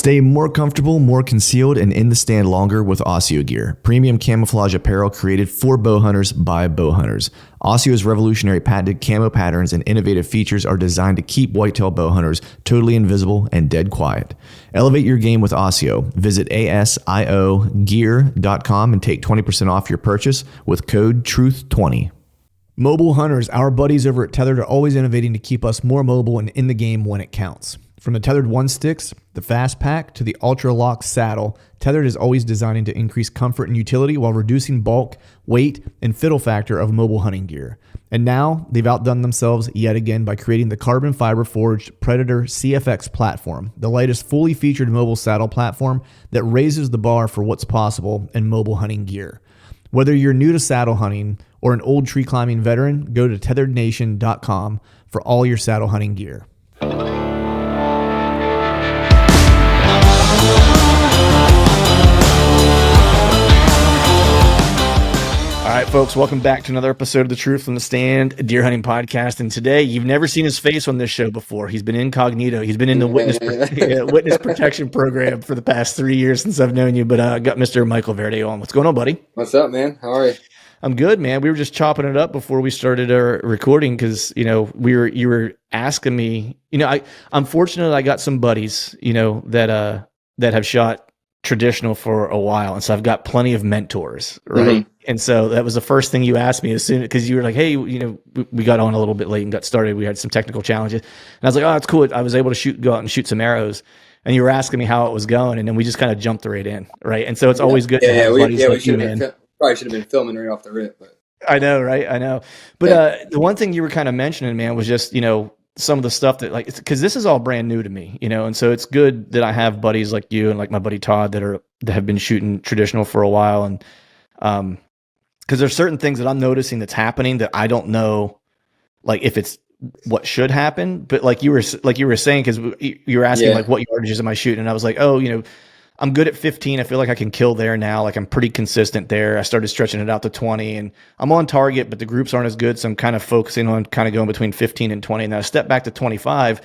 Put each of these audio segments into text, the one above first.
Stay more comfortable, more concealed, and in the stand longer with Osseo gear. Premium camouflage apparel created for bow hunters by bow hunters. Osseo's revolutionary patented camo patterns and innovative features are designed to keep whitetail bow hunters totally invisible and dead quiet. Elevate your game with Osseo. Visit asiogear.com and take 20% off your purchase with code TRUTH20. Mobile hunters, our buddies over at Tethered are always innovating to keep us more mobile and in the game when it counts. From the Tethered One Sticks, the Fast Pack, to the Ultra Lock saddle, Tethered is always designing to increase comfort and utility while reducing bulk, weight, and fiddle factor of mobile hunting gear. And now, they've outdone themselves yet again by creating the carbon fiber forged Predator CFX platform, the latest fully featured mobile saddle platform that raises the bar for what's possible in mobile hunting gear. Whether you're new to saddle hunting or an old tree climbing veteran, go to tetherednation.com for all your saddle hunting gear. All right, folks, welcome back to another episode of the Truth from the Stand, a deer hunting podcast. And today, you've never seen his face on this show before. He's been incognito. He's been in the witness protection program for the past 3 years since I've known you. But I got Mr. Michael Varady on. What's going on, buddy? What's up, man? How are you? I'm good, man. We were just chopping it up before we started our recording because, you were asking me, I'm fortunate I got some buddies, that have shot traditional for a while. And so I've got plenty of mentors, right? Mm-hmm. And so that was the first thing you asked me as soon, because you were like, hey, we got on a little bit late and got started. We had some technical challenges. And I was like, oh, that's cool. I was able to go out and shoot some arrows. And you were asking me how it was going. And then we just kind of jumped right in, right? And so it's always good to have buddies like you, man. Probably should have been filming right off the rip. But. I know, right? I know. But the one thing you were kind of mentioning, man, was just, some of the stuff that because this is all brand new to me, and so it's good that I have buddies like you and like my buddy Todd that have been shooting traditional for a while. And because there's certain things that I'm noticing that's happening that I don't know, like if it's what should happen. But like you were saying, because you were asking like what yardages am I shooting? And I was like, oh, I'm good at 15. I feel like I can kill there now. Like I'm pretty consistent there. I started stretching it out to 20 and I'm on target, but the groups aren't as good. So I'm kind of focusing on kind of going between 15 and 20. And then I stepped back to 25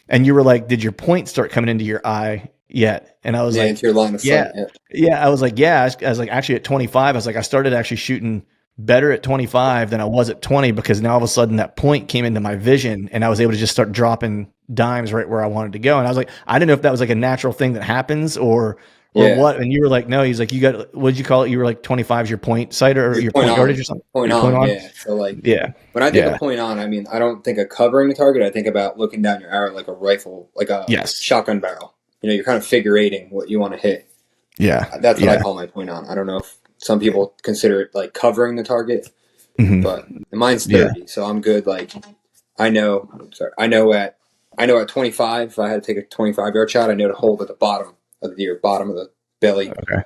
and you were like, did your point start coming into your eye yet? And I was like, into your line of sight. Yeah. I was like, yeah. I was like, actually at 25, I was like, I started actually shooting better at 25 than I was at 20 because now all of a sudden that point came into my vision and I was able to just start dropping dimes right where I wanted to go. And I was like, I didn't know if that was like a natural thing that happens or what. And you were like, no, he's like, what'd you call it? You were like 25 is your point sight or your point yardage or something? Point on. Yeah. So when I think of point on, I mean, I don't think of covering the target. I think about looking down your arrow like a rifle, like a shotgun barrel. You're kind of figure eighting what you want to hit. Yeah. That's what I call my point on. I don't know if some people consider it like covering the target, but mine's 30. So I'm good. Like I know at 25, if I had to take a 25-yard shot, I know to hold at the bottom of the deer, bottom of the belly. Okay.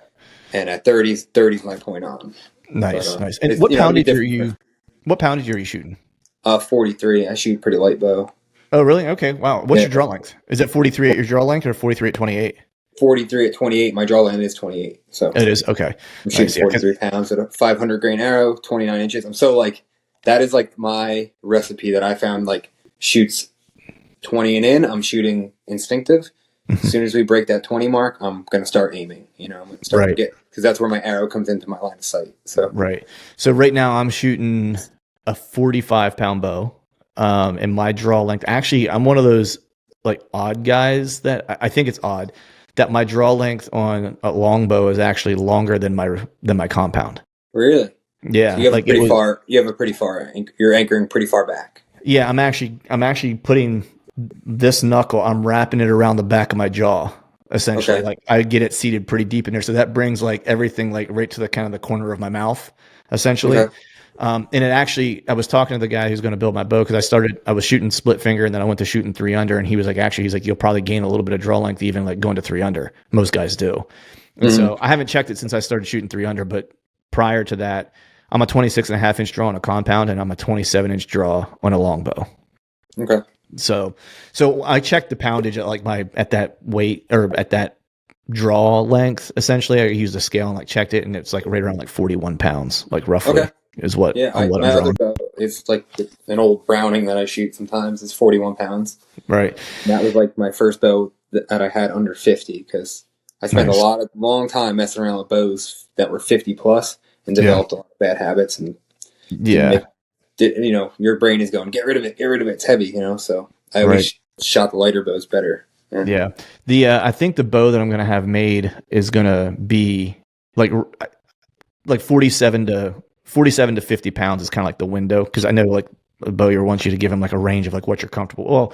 And at 30 is my point on. Nice, nice. And what poundage are you? What poundage are you shooting? 43. I shoot pretty light bow. Oh, really? Okay. Wow. What's your draw length? Is it 43 at your draw length or 43 at 28? 43 at 28. My draw length is 28. So it is okay. I'm shooting 43 pounds at a 500 grain arrow, 29 inches. I'm so like that is like my recipe that I found. Like shoots 20 and in. I'm shooting instinctive. As soon as we break that 20 mark, I'm going to start aiming. I'm going to start to get because that's where my arrow comes into my line of sight. So right. So right now I'm shooting a 45-pound bow, and my draw length. Actually, I'm one of those like odd guys that I think it's odd that my draw length on a longbow is actually longer than my compound. Really? Yeah. So you have you're anchoring pretty far back. Yeah, I'm actually putting this knuckle, I'm wrapping it around the back of my jaw, essentially. Okay. Like I get it seated pretty deep in there. So that brings like everything like right to the kind of the corner of my mouth, essentially. Okay. And it actually, I was talking to the guy who's going to build my bow because I was shooting split finger and then I went to shooting 3-under and he was like, he's like, you'll probably gain a little bit of draw length even like going to 3-under. Most guys do. And so I haven't checked it since I started shooting 3-under, but prior to that, I'm a 26.5-inch draw on a compound and I'm a 27-inch draw on a longbow. Okay. So I checked the poundage at that weight or at that draw length. Essentially, I used a scale and checked it, and it's like right around 41 pounds, roughly. Okay. Is what my other bow is like an old Browning that I shoot sometimes. It's 41 pounds. Right. And that was like my first bow that I had under 50 because I spent Nice. long time messing around with bows that were 50 plus and Yeah. developed a lot of bad habits and didn't Yeah. make your brain is going, get rid of it, it's heavy, so I Right. always shot the lighter bows better. Yeah. The I think the bow that I'm gonna have made is gonna be like 47 to 50 pounds is kind of like the window, because I know like a bowyer wants you to give him like a range of like what you're comfortable. Well,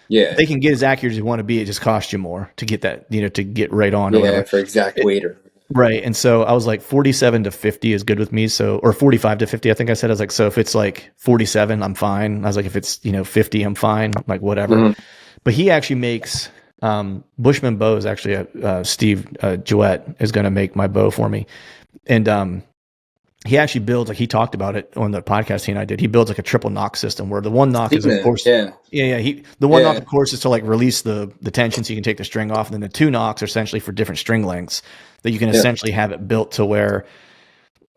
Yeah, they can get as accurate as you want to be. It just costs you more to get that, to get right on or yeah, whatever. for exact weight or Right. And so I was like 47 to 50 is good with me. So, or 45 to 50, I think I said. I was like, so if it's like 47, I'm fine. I was like, if it's, 50, I'm fine, like whatever. Mhm. But he actually makes Bushman bows. Actually, Steve Jouett is going to make my bow for me. And he actually builds, like he talked about it on the podcast he and I did. He builds like a triple knock system where the one knock is, of course, Yeah, the one knock, yeah, of course, is to like release the tension so you can take the string off. And then the two knocks are essentially for different string lengths that you can yeah. essentially have it built to where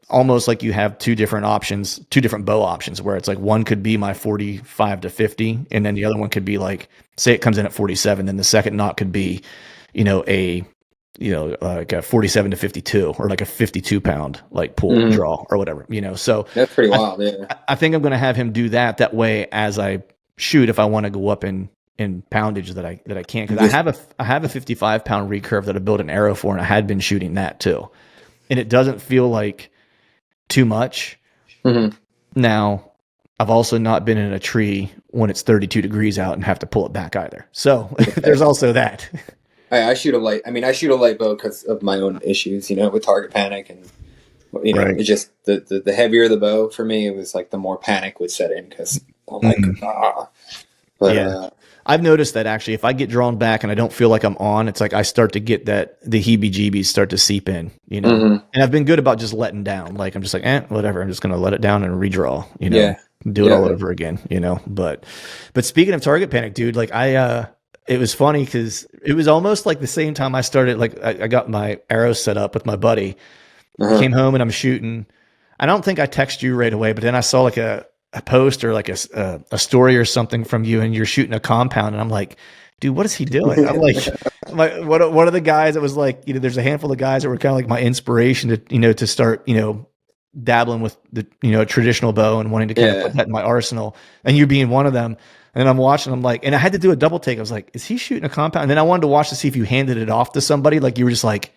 almost like you have two different options, two different bow options, where it's like one could be my 45 to 50, and then the other one could be like, say it comes in at 47, then the second knot could be, like a 47 to 52, or like a 52 pound like pull Mhm. draw or whatever, So That's pretty I, wild. Yeah, I think I'm going to have him do that. That way, as I shoot, if I want to go up in poundage that I can, because I have a 55-pound recurve that I built an arrow for, and I had been shooting that too, and it doesn't feel like too much. Mhm. Now, I've also not been in a tree when it's 32 degrees out and have to pull it back either. So there's also that. I shoot a light. I mean, I shoot a light bow because of my own issues, with target panic and Right. it's just the heavier the bow for me, it was like the more panic would set in because I'm like, But Yeah. I've noticed that actually, if I get drawn back and I don't feel like I'm on, it's like I start to get the heebie-jeebies start to seep in, Mhm. And I've been good about just letting down. Like I'm just like, whatever. I'm just going to let it down and redraw, Yeah, do it all yeah, over again, But speaking of target panic, dude, like it was funny because it was almost like the same time I started. Like I got my arrows set up with my buddy. I uh-huh. came home and I'm shooting. I don't think I texted you right away, but then I saw like a post or like a story or something from you, and you're shooting a compound, and I'm like, dude, what is he doing? I'm like, one of the guys that was like, there's a handful of guys that were kind of like my inspiration to, to start, dabbling with the, traditional bow and wanting to kind of put Yeah, that in my arsenal, and you being one of them. And I'm watching, I'm like, and I had to do a double take. I was like, is he shooting a compound? And then I wanted to watch to see if you handed it off to somebody, like you were just like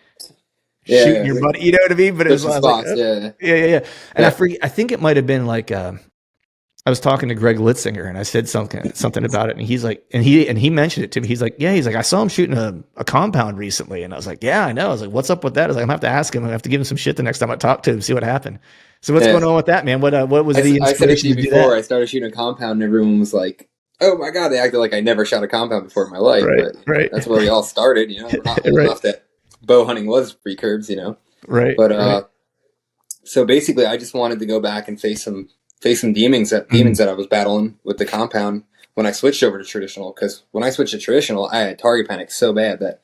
shooting yeah. your buddy, you know what I mean? But it was, Switching I was like, spots. Yeah, yeah. And yeah. I think it might have been like, I was talking to Greg Litzinger and I said something about it, and he's like, and he mentioned it to me. He's like, I saw him shooting a compound recently, and I was like, yeah, I know. I was like, what's up with that? I was like, I'm gonna have to ask him. I have to give him some shit the next time I talk to him, see what happened. So what's Yeah. going on with that, man? What was the I said it to inspiration you to do before. that? I started shooting a compound, and everyone was like, "Oh my god!" They acted like I never shot a compound before in my life. Right, But right, that's where we all started. We're not old right, enough that bow hunting was recurves. right, But right. so basically, I just wanted to go back and face some demons Mm, that I was battling with the compound when I switched over to traditional. Because when I switched to traditional, I had target panic so bad that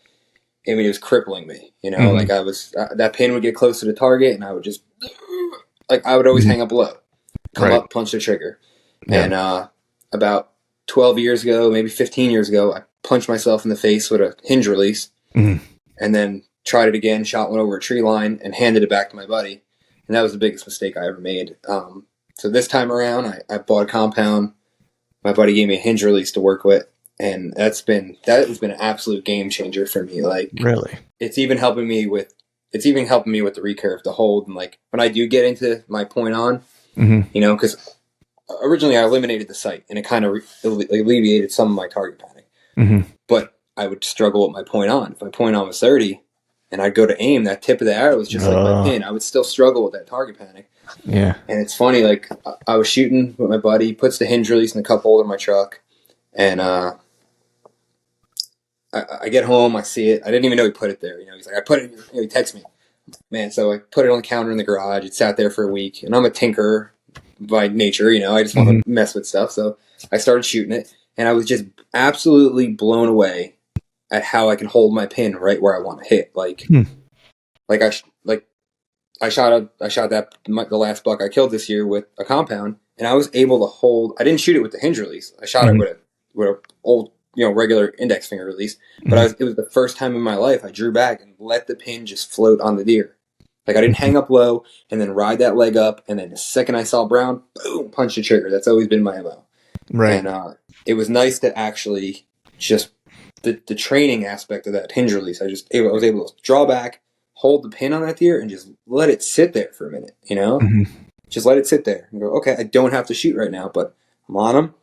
it was crippling me. Like mm, I was that pin would get close to the target, and I would just like I would always mm, hang up low, come right. up, punch the trigger. Yeah. And about 12 years ago, maybe 15 years ago, I punched myself in the face with a hinge release, Mm, and then tried it again, shot one over a tree line, and handed it back to my buddy. And that was the biggest mistake I ever made. So this time around, I bought a compound. My buddy gave me a hinge release to work with, and that has been an absolute game changer for me. Like really. it's even helping me with the recurve, the hold, and like when I do get into my point on, Mm-hmm. because originally I eliminated the sight, and it kind of alleviated some of my target panic. Mm-hmm. But I would struggle with my point on. If my point on was 30, and I'd go to aim, that tip of the arrow was just like my pin. I would still struggle with that target panic. Yeah. And it's funny, like I was shooting with my buddy, puts the hinge release in the cup holder of my truck, and I get home, I see it. I didn't even know he put it there. He's like, I put it. He texts me, man. So I put it on the counter in the garage. It sat there for a week, and I'm a tinkerer by nature. I just want Mm-hmm. to mess with stuff. So I started shooting it, and I was just absolutely blown away at how I can hold my pin right where I want to hit. Hmm. Like I shot the last buck I killed this year with a compound, and I was able to hold. I didn't shoot it with the hinge release. I shot it Mm-hmm. with a old regular index finger release. But Mhm. it was the first time in my life I drew back and let the pin just float on the deer. Like I didn't hang up low and then ride that leg up, and then the second I saw brown, boom, punch the trigger. That's always been my MO. Right. And it was nice to actually just the training aspect of that hinge release. I was able to draw back, hold the pin on that deer, and just let it sit there for a minute. Mhm. Just let it sit there and go, okay, I don't have to shoot right now, but I'm on them,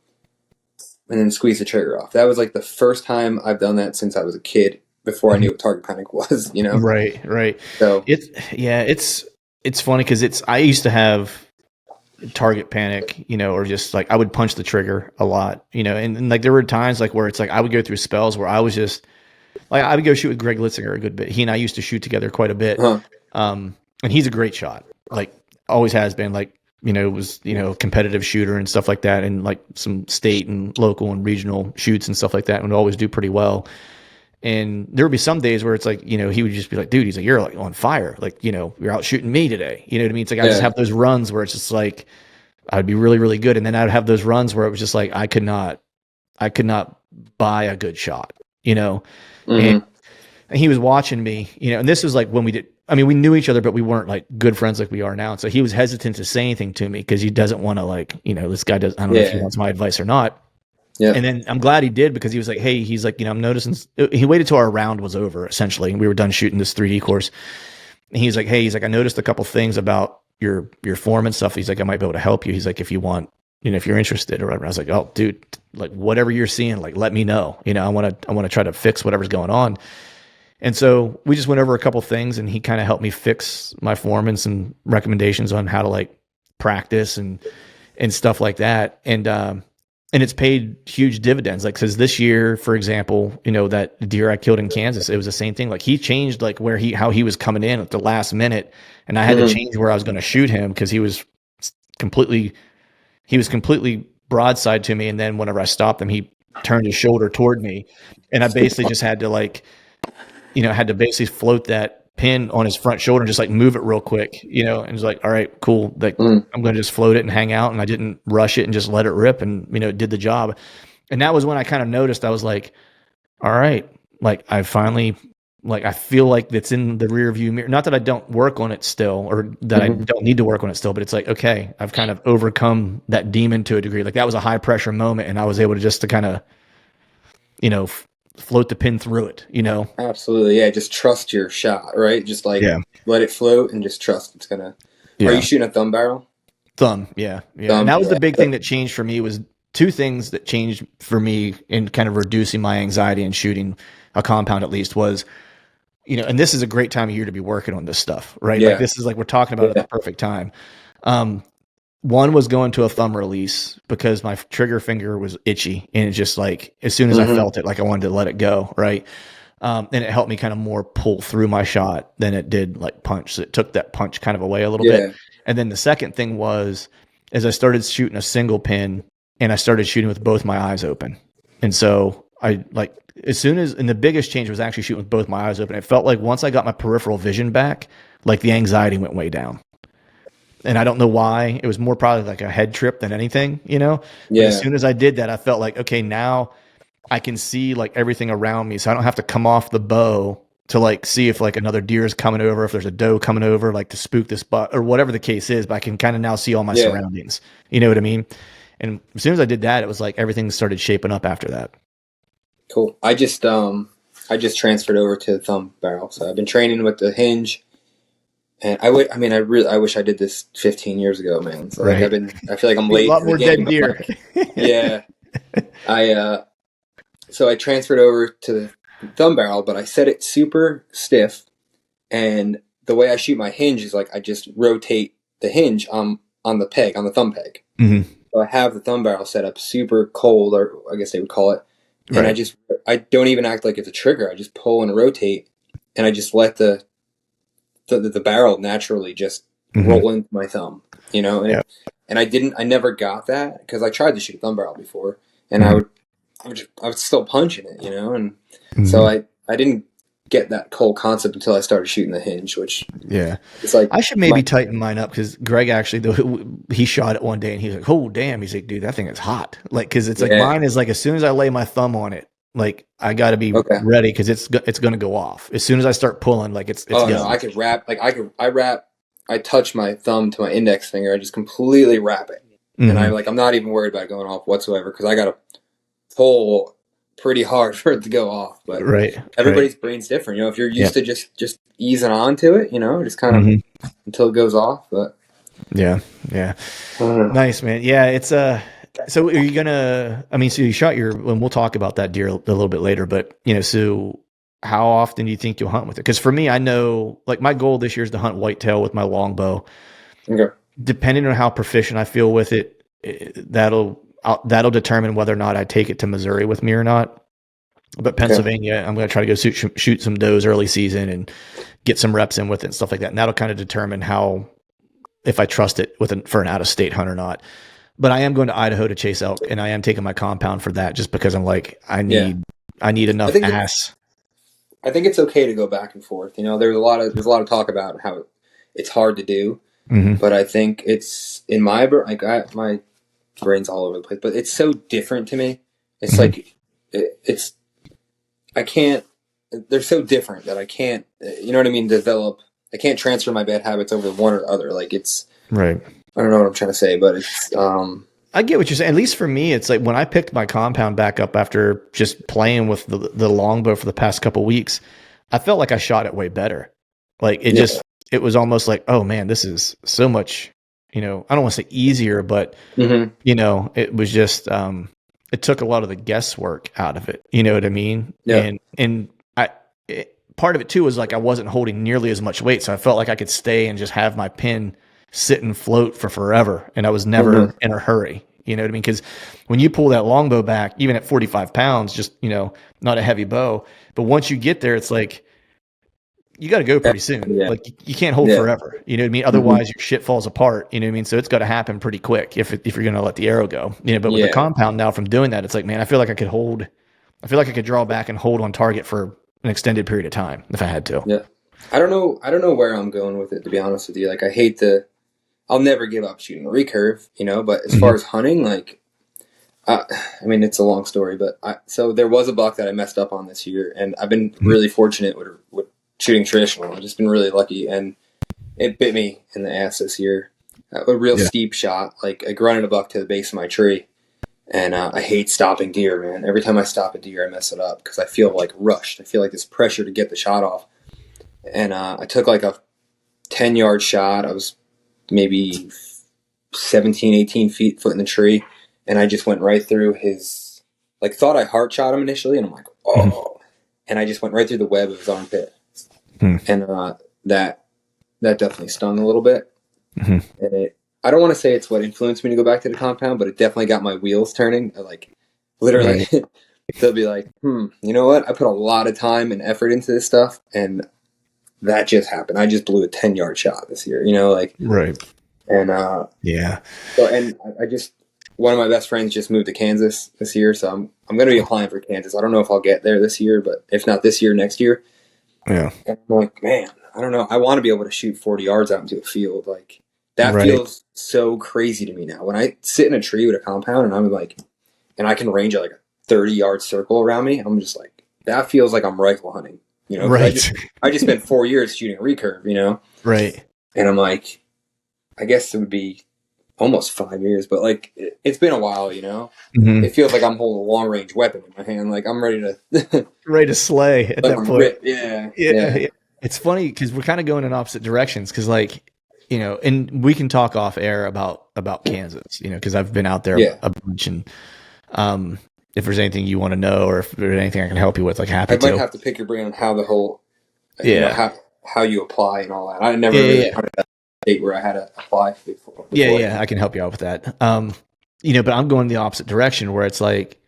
and then squeeze the trigger off. That was like the first time I've done that since I was a kid, before I knew Mhm. what target panic was. Right, right. So, It's funny because I used to have target panic, or just like I would punch the trigger a lot, and like there were times like where it's like I would go through spells where I was just like I would go shoot with Greg Litzinger a good bit. He and I used to shoot together quite a bit. huh. And he's a great shot, like always has been. Like was competitive shooter and stuff like that, and like some state and local and regional shoots and stuff like that, and would always do pretty well. And there would be some days where it's like, he would just be like, dude, he's like, you're like on fire. Like, you're out shooting me today. You know what I mean? It's like, I just Yeah. have those runs where it's just like, I'd be really, really good. And then I'd have those runs where it was just like, I could not buy a good shot, and, Mm-hmm. and he was watching me, and this was like when we knew each other, but we weren't like good friends like we are now. And so he was hesitant to say anything to me because he doesn't want to like, this guy does, I don't know if he Yeah. wants my advice or not. Yeah. And then I'm glad he did because he was like, hey, he's like, I'm noticing. He waited till our round was over, essentially, and we were done shooting this 3D course. And he's like, hey, I noticed a couple things about your form and stuff. He's like, I might be able to help you. He's like, if you want, if you're interested or whatever. I was like, oh, dude, like whatever you're seeing, like let me know. I want to try to fix whatever's going on. And so we just went over a couple things, and he kind of helped me fix my form and some recommendations on how to like practice and stuff like that. And it's paid huge dividends. Like, cause this year, for example, that deer I killed in Kansas, it was the same thing. Like he changed like how he was coming in at the last minute, and I had to Mm-hmm. change where I was going to shoot him because completely, he was completely broadside to me. And then whenever I stopped him, he turned his shoulder toward me, and I basically just had to like, basically float that pin on his front shoulder and just like move it real quick, and it's like, all right, cool. Like Mm-hmm. I'm going to just float it and hang out. And I didn't rush it and just let it rip, and, it did the job. And that was when I kind of noticed, I was like, all right, like I finally, like, I feel like it's in the rear view mirror. Not that I don't work on it still, or that I Mm-hmm. don't need to work on it still, but it's like, okay, I've kind of overcome that demon to a degree. Like that was a high pressure moment, and I was able to just to kind of, float the pin through it. Absolutely. Yeah. Just trust your shot, right? Just like Yeah. let it float and just trust it's gonna. Are you Yeah. shooting a thumb barrel? Thumb, yeah, yeah. And Thumb. that was Yeah. the big thing that changed for me. Was two things that changed for me in kind of reducing my anxiety and shooting a compound, at least, was, and this is a great time of year to be working on this stuff, right? Like Yeah. this is like we're talking about at Yeah. the perfect time. Um, One was going to a thumb release because my trigger finger was itchy, and it just like as soon as I Mm-hmm. felt it, like I wanted to let it go, right? And it helped me kind of more pull through my shot than it did like punch. So it took that punch kind of away a little bit. Yeah. And then the second thing was, as I started shooting a single pin, and I started shooting with both my eyes open. And so I like and the biggest change was actually shooting with both my eyes open. It felt like once I got my peripheral vision back, like the anxiety went way down. And I don't know why. It was more probably like a head trip than anything. But as Yeah. soon as I did that, I felt like, okay, now I can see like everything around me. So I don't have to come off the bow to like see if like another deer is coming over, if there's a doe coming over, like to spook this buck or whatever the case is. But I can kind of now see all my Yeah. surroundings. You know what I mean? And as soon as I did that, it was like everything started shaping up after that. Cool. I just transferred over to the thumb barrel, so I've been training with the hinge. And I wish I did this 15 years ago, man. So like Right. I feel like I'm A late lot to the more game. dead deer. Yeah. So I transferred over to the thumb barrel, but I set it super stiff. And the way I shoot my hinge is like I just rotate the hinge on the peg, on the thumb peg. Mhm. So I have the thumb barrel set up super cold, or I guess they would call it. And Right. I don't even act like it's a trigger. I just pull and rotate, and I just let the barrel naturally just Mhm. roll into my thumb, Yeah. and I never got that because I tried to shoot a thumb barrel before, and Mhm. I was still punching it, and so Mhm. I didn't get that whole concept until I started shooting the hinge, which Yeah. is like I should maybe tighten mine up because Greg actually, though, he shot it one day and he's like, oh, damn. He's like, dude, that thing is hot. Like, because it's like yeah, mine is like as soon as I lay my thumb on it, like I got to be Okay. ready because it's going to go off as soon as I start pulling. Like it's Oh no, going. I could wrap. Like I wrap. I touch my thumb to my index finger. I just completely wrap it, and Hmm. I'm not even worried about it going off whatsoever because I got to pull pretty hard for it to go off. But Right. Right. everybody's brain's different. If you're Yeah. used to just easing onto it, just kind of Hmm. until it goes off. But Yeah. Yeah. I don't know. Nice, man. Yeah. So are you gonna? I mean, so you shot your. And we'll talk about that deer a little bit later. But so how often do you think you'll hunt with it? Because for me, I know like my goal this year is to hunt whitetail with my longbow. Okay. Depending on how proficient I feel with it, that'll determine whether or not I take it to Missouri with me or not. But Okay. Pennsylvania, I'm going to try to go shoot some does early season and get some reps in with it and stuff like that. And that'll kind of determine how if I trust it for an out of state hunt or not. But I am going to Idaho to chase elk, and I am taking my compound for that just because I'm like Yeah. I need I enough think it, ass. I think it's okay to go back and forth. There's a lot of talk about how it's hard to do, Hmm. but I think it's in my brain's all over the place. But it's so different to me. It's Hmm. like it's I can't. They're so different that I can't. You know what I mean? Develop. I can't transfer my bad habits over to one or the other. Like it's. Right. I don't know what I'm trying to say, but it's. I get what you're saying. At least for me, it's like when I picked my compound back up after just playing with the longbow for the past couple weeks, I felt like I shot it way better. Like Yeah. it was almost like, oh man, this is so much, I don't want to say easier, but Mm-hmm. it was just, it took a lot of the guesswork out of it. You know what I mean? Yeah. And part of it too was like I wasn't holding nearly as much weight, so I felt like I could stay and just have my pin sit and float for forever, and I was Mm-hmm. never in a hurry. You know what I mean? Because when you pull that longbow back, even at 45 pounds, just not a heavy bow, but once you get there, it's like you got to go pretty soon. Yeah. Like you can't hold Yeah. forever. You know what I mean? Mm-hmm. Otherwise, your shit falls apart. You know what I mean? So it's got to happen pretty quick if you're going to let the arrow go. But with the Yeah. compound now, from doing that, it's like, man, I feel like I could hold. I feel like I could draw back and hold on target for an extended period of time if I had to. Yeah. I don't know. I don't know where I'm going with it, to be honest with you. Like I hate the. I'll never give up shooting a recurve, But as far Hmm. as hunting, like, I mean, it's a long story, but so there was a buck that I messed up on this year, and I've been Hmm. really fortunate with shooting traditional. I've just been really lucky, and it bit me in the ass this year. A real Yeah. steep shot, like I grunted a buck to the base of my tree, and I hate stopping deer, man. Every time I stop a deer, I mess it up because I feel like rushed. I feel like this pressure to get the shot off, and I took like a 10-yard shot. I was maybe 17, 18 foot in the tree, and I just went right through his, like, thought I heart shot him initially, and I'm like, Hmm. oh, and I just went right through the web of his armpit, Hmm. and that definitely stung a little bit, Hmm. and I don't want to say it's what influenced me to go back to the compound, but it definitely got my wheels turning. Like, literally, Right. they'll be like, you know what? I put a lot of time and effort into this stuff, and that just happened. I just blew a 10-yard shot this year, like, Right. and Yeah. so, and I just, one of my best friends just moved to Kansas this year, so I'm going to be applying for Kansas. I don't know if I'll get there this year, but if not this year, next year. Yeah. And I'm like, man, I don't know. I want to be able to shoot 40 yards out into a field. Like, that Right. feels so crazy to me now. When I sit in a tree with a compound and I'm like, and I can range like a 30-yard circle around me, I'm just like, that feels like I'm rifle hunting, 'cause Right. I just spent 4 years shooting recurve, Right. and I'm like, I guess it would be almost 5 years, but like it's been a while. Hmm. It feels like I'm holding a long range weapon in my hand, like I'm ready to Ready to slay at like that I'm point. ripped. Yeah, Yeah, yeah, yeah. It's funny because we're kind of going in opposite directions. Because, like, and we can talk off air about Kansas. Because I've been out there yeah. a bunch, and if there's anything you want to know, or if there's anything I can help you with, like, happy I might to. have to pick your brain on how the whole, Yeah, how you apply and all that. I yeah, never really yeah, hunted that state where I had to apply before. yeah, yeah. I can help you out with that. But I'm going the opposite direction where it's like,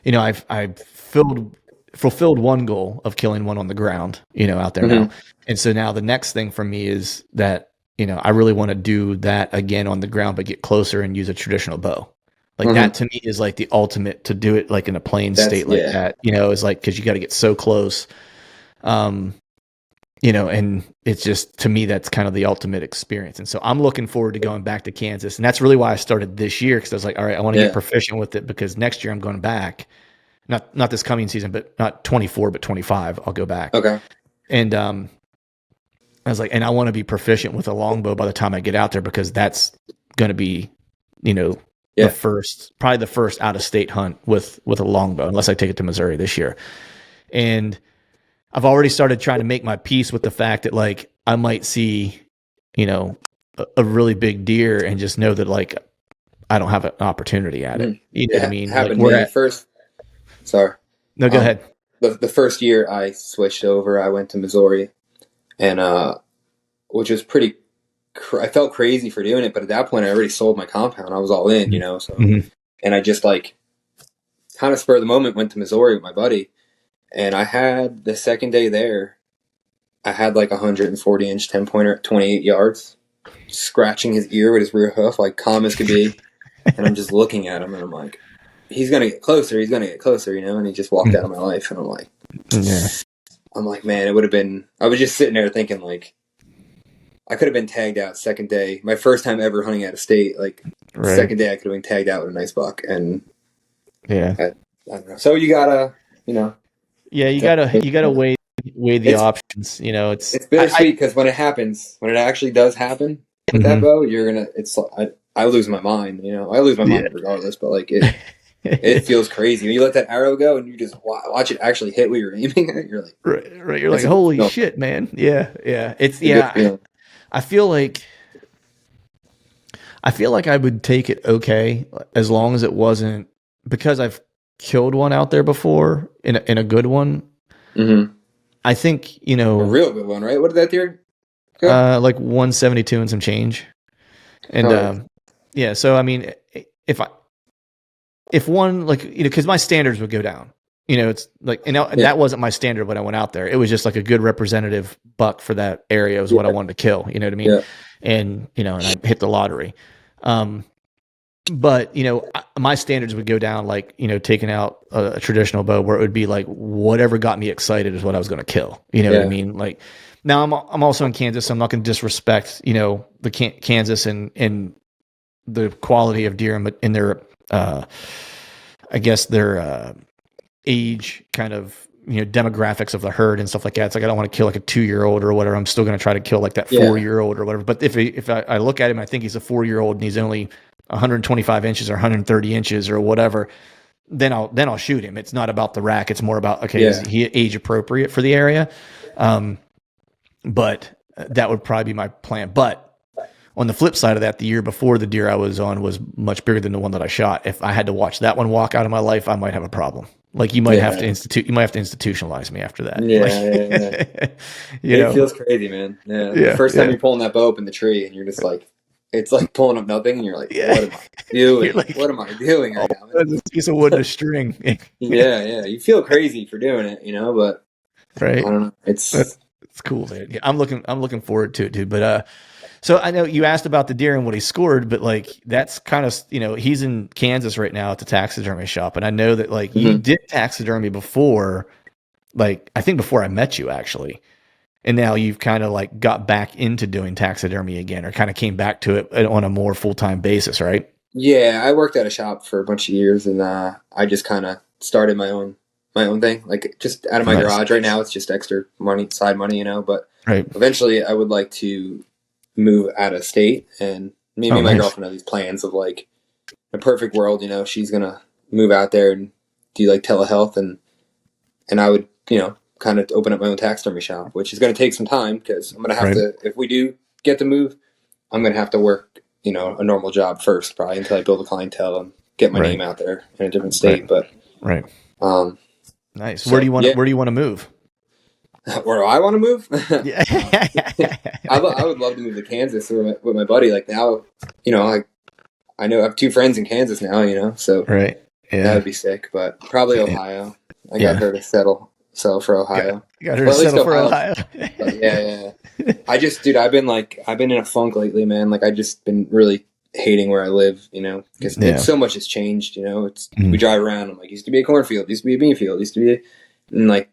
I've fulfilled one goal of killing one on the ground, out there now. Mm-hmm. And so now the next thing for me is that, I really want to do that again on the ground, but get closer and use a traditional bow. Like Mm-hmm. that to me is like the ultimate to do it like in a plain That's state like that, is like, cause you got to get so close. And it's just, to me, that's kind of the ultimate experience. And so I'm looking forward to going back to Kansas. And that's really why I started this year. Cause I was like, all right, I want to get proficient with it because next year I'm going back. not this coming season, but not 24, but 25. I'll go back. Okay. And I was like, and I want to be proficient with a longbow by the time I get out there, because that's going to be, Yeah. probably the first out of state hunt with a longbow, unless I take it to Missouri this year. And I've already started trying to make my peace with the fact that like I might see, a really big deer and just know that like I don't have an opportunity at it. You know what I mean? Happened Like, to me first. Sorry. No, go ahead. The first year I switched over, I went to Missouri, and which was pretty. I felt crazy for doing it, but at that point I already sold my compound. I was all in, So, and I just like kind of spur of the moment went to Missouri with my buddy, and I had the second day there, I had like 140-inch 10-pointer at 28 yards, scratching his ear with his rear hoof, like calm as could be, and I'm just looking at him, and I'm like, he's gonna get closer, and he just walked out of my life, and I'm like, man, it would have been. I was just sitting there thinking like, I could have been tagged out second day. My first time ever hunting out of state, like second day, I could have been tagged out with a nice buck, and I don't know. So you gotta, you gotta weigh the options. It's bittersweet because when it actually does happen with that bow, I lose my mind. I lose my mind regardless, but like it. It feels crazy when you let that arrow go and you just watch it actually hit what you're aiming at. You're like, right. You're like, holy shit, man. Yeah. It's I feel like I would take it okay as long as it wasn't, because I've killed one out there before in a good one. Mm-hmm. I think a real good one, right? What did that deer go? Like 172 and some change, and So I mean, if one, like, because my standards would go down, it's like, that wasn't my standard when I went out there. It was just like a good representative buck for that area was what I wanted to kill. You know what I mean? Yeah. And, and I hit the lottery. But, my standards would go down, like, taking out a traditional bow where it would be like, whatever got me excited is what I was going to kill. You know what I mean? Like, now I'm also in Kansas, so I'm not going to disrespect, the Kansas and the quality of deer in their, I guess their age kind of, demographics of the herd and stuff like that. It's like, I don't want to kill like a 2-year-old or whatever. I'm still going to try to kill like that 4-year-old or whatever. But if I look at him, I think he's a 4-year-old and he's only 125 inches or 130 inches or whatever, then I'll shoot him. It's not about the rack. It's more about, okay, is he age appropriate for the area? But that would probably be my plan. But on the flip side of that, the year before, the deer I was on was much bigger than the one that I shot. If I had to watch that one walk out of my life, I might have a problem. Like, you might have to institutionalize me after that. It feels crazy, man. Yeah. The first time you're pulling that bow up in the tree and you're just like, it's like pulling up nothing, and you're like, what am I doing? Like, what am I doing right now? It's a piece of wood and a string. Yeah. You feel crazy for doing it, but right. I don't know. It's cool, man. Yeah, I'm looking forward to it, dude. But so I know you asked about the deer and what he scored, but like, that's kind of, he's in Kansas right now at the taxidermy shop. And I know that like you did taxidermy before, like, I think before I met you actually. And now you've kind of like got back into doing taxidermy again, or kind of came back to it on a more full-time basis, right? Yeah. I worked at a shop for a bunch of years, and I just kind of started my own thing, like just out of my garage. Right now it's just extra money, side money, but eventually I would like to move out of state, and me and my girlfriend have these plans of like a perfect world, she's gonna move out there and do like telehealth, and I would kind of open up my own taxidermy shop, which is going to take some time because I'm going to have to, if we do get to move, I'm going to have to work a normal job first, probably, until I build a clientele and get my name out there in a different state. But nice. So, where do you want to move? Where do I want to move? Yeah. I would love to move to Kansas with my buddy. Like now, I know I have 2 friends in Kansas now, so that would be sick. But probably Ohio. I got her to settle for Ohio. Got her to settle for Ohio. Yeah. I've been in a funk lately, man. Like, I just been really hating where I live, because so much has changed. We drive around. I'm like, used to be a cornfield, used to be a bean field, and like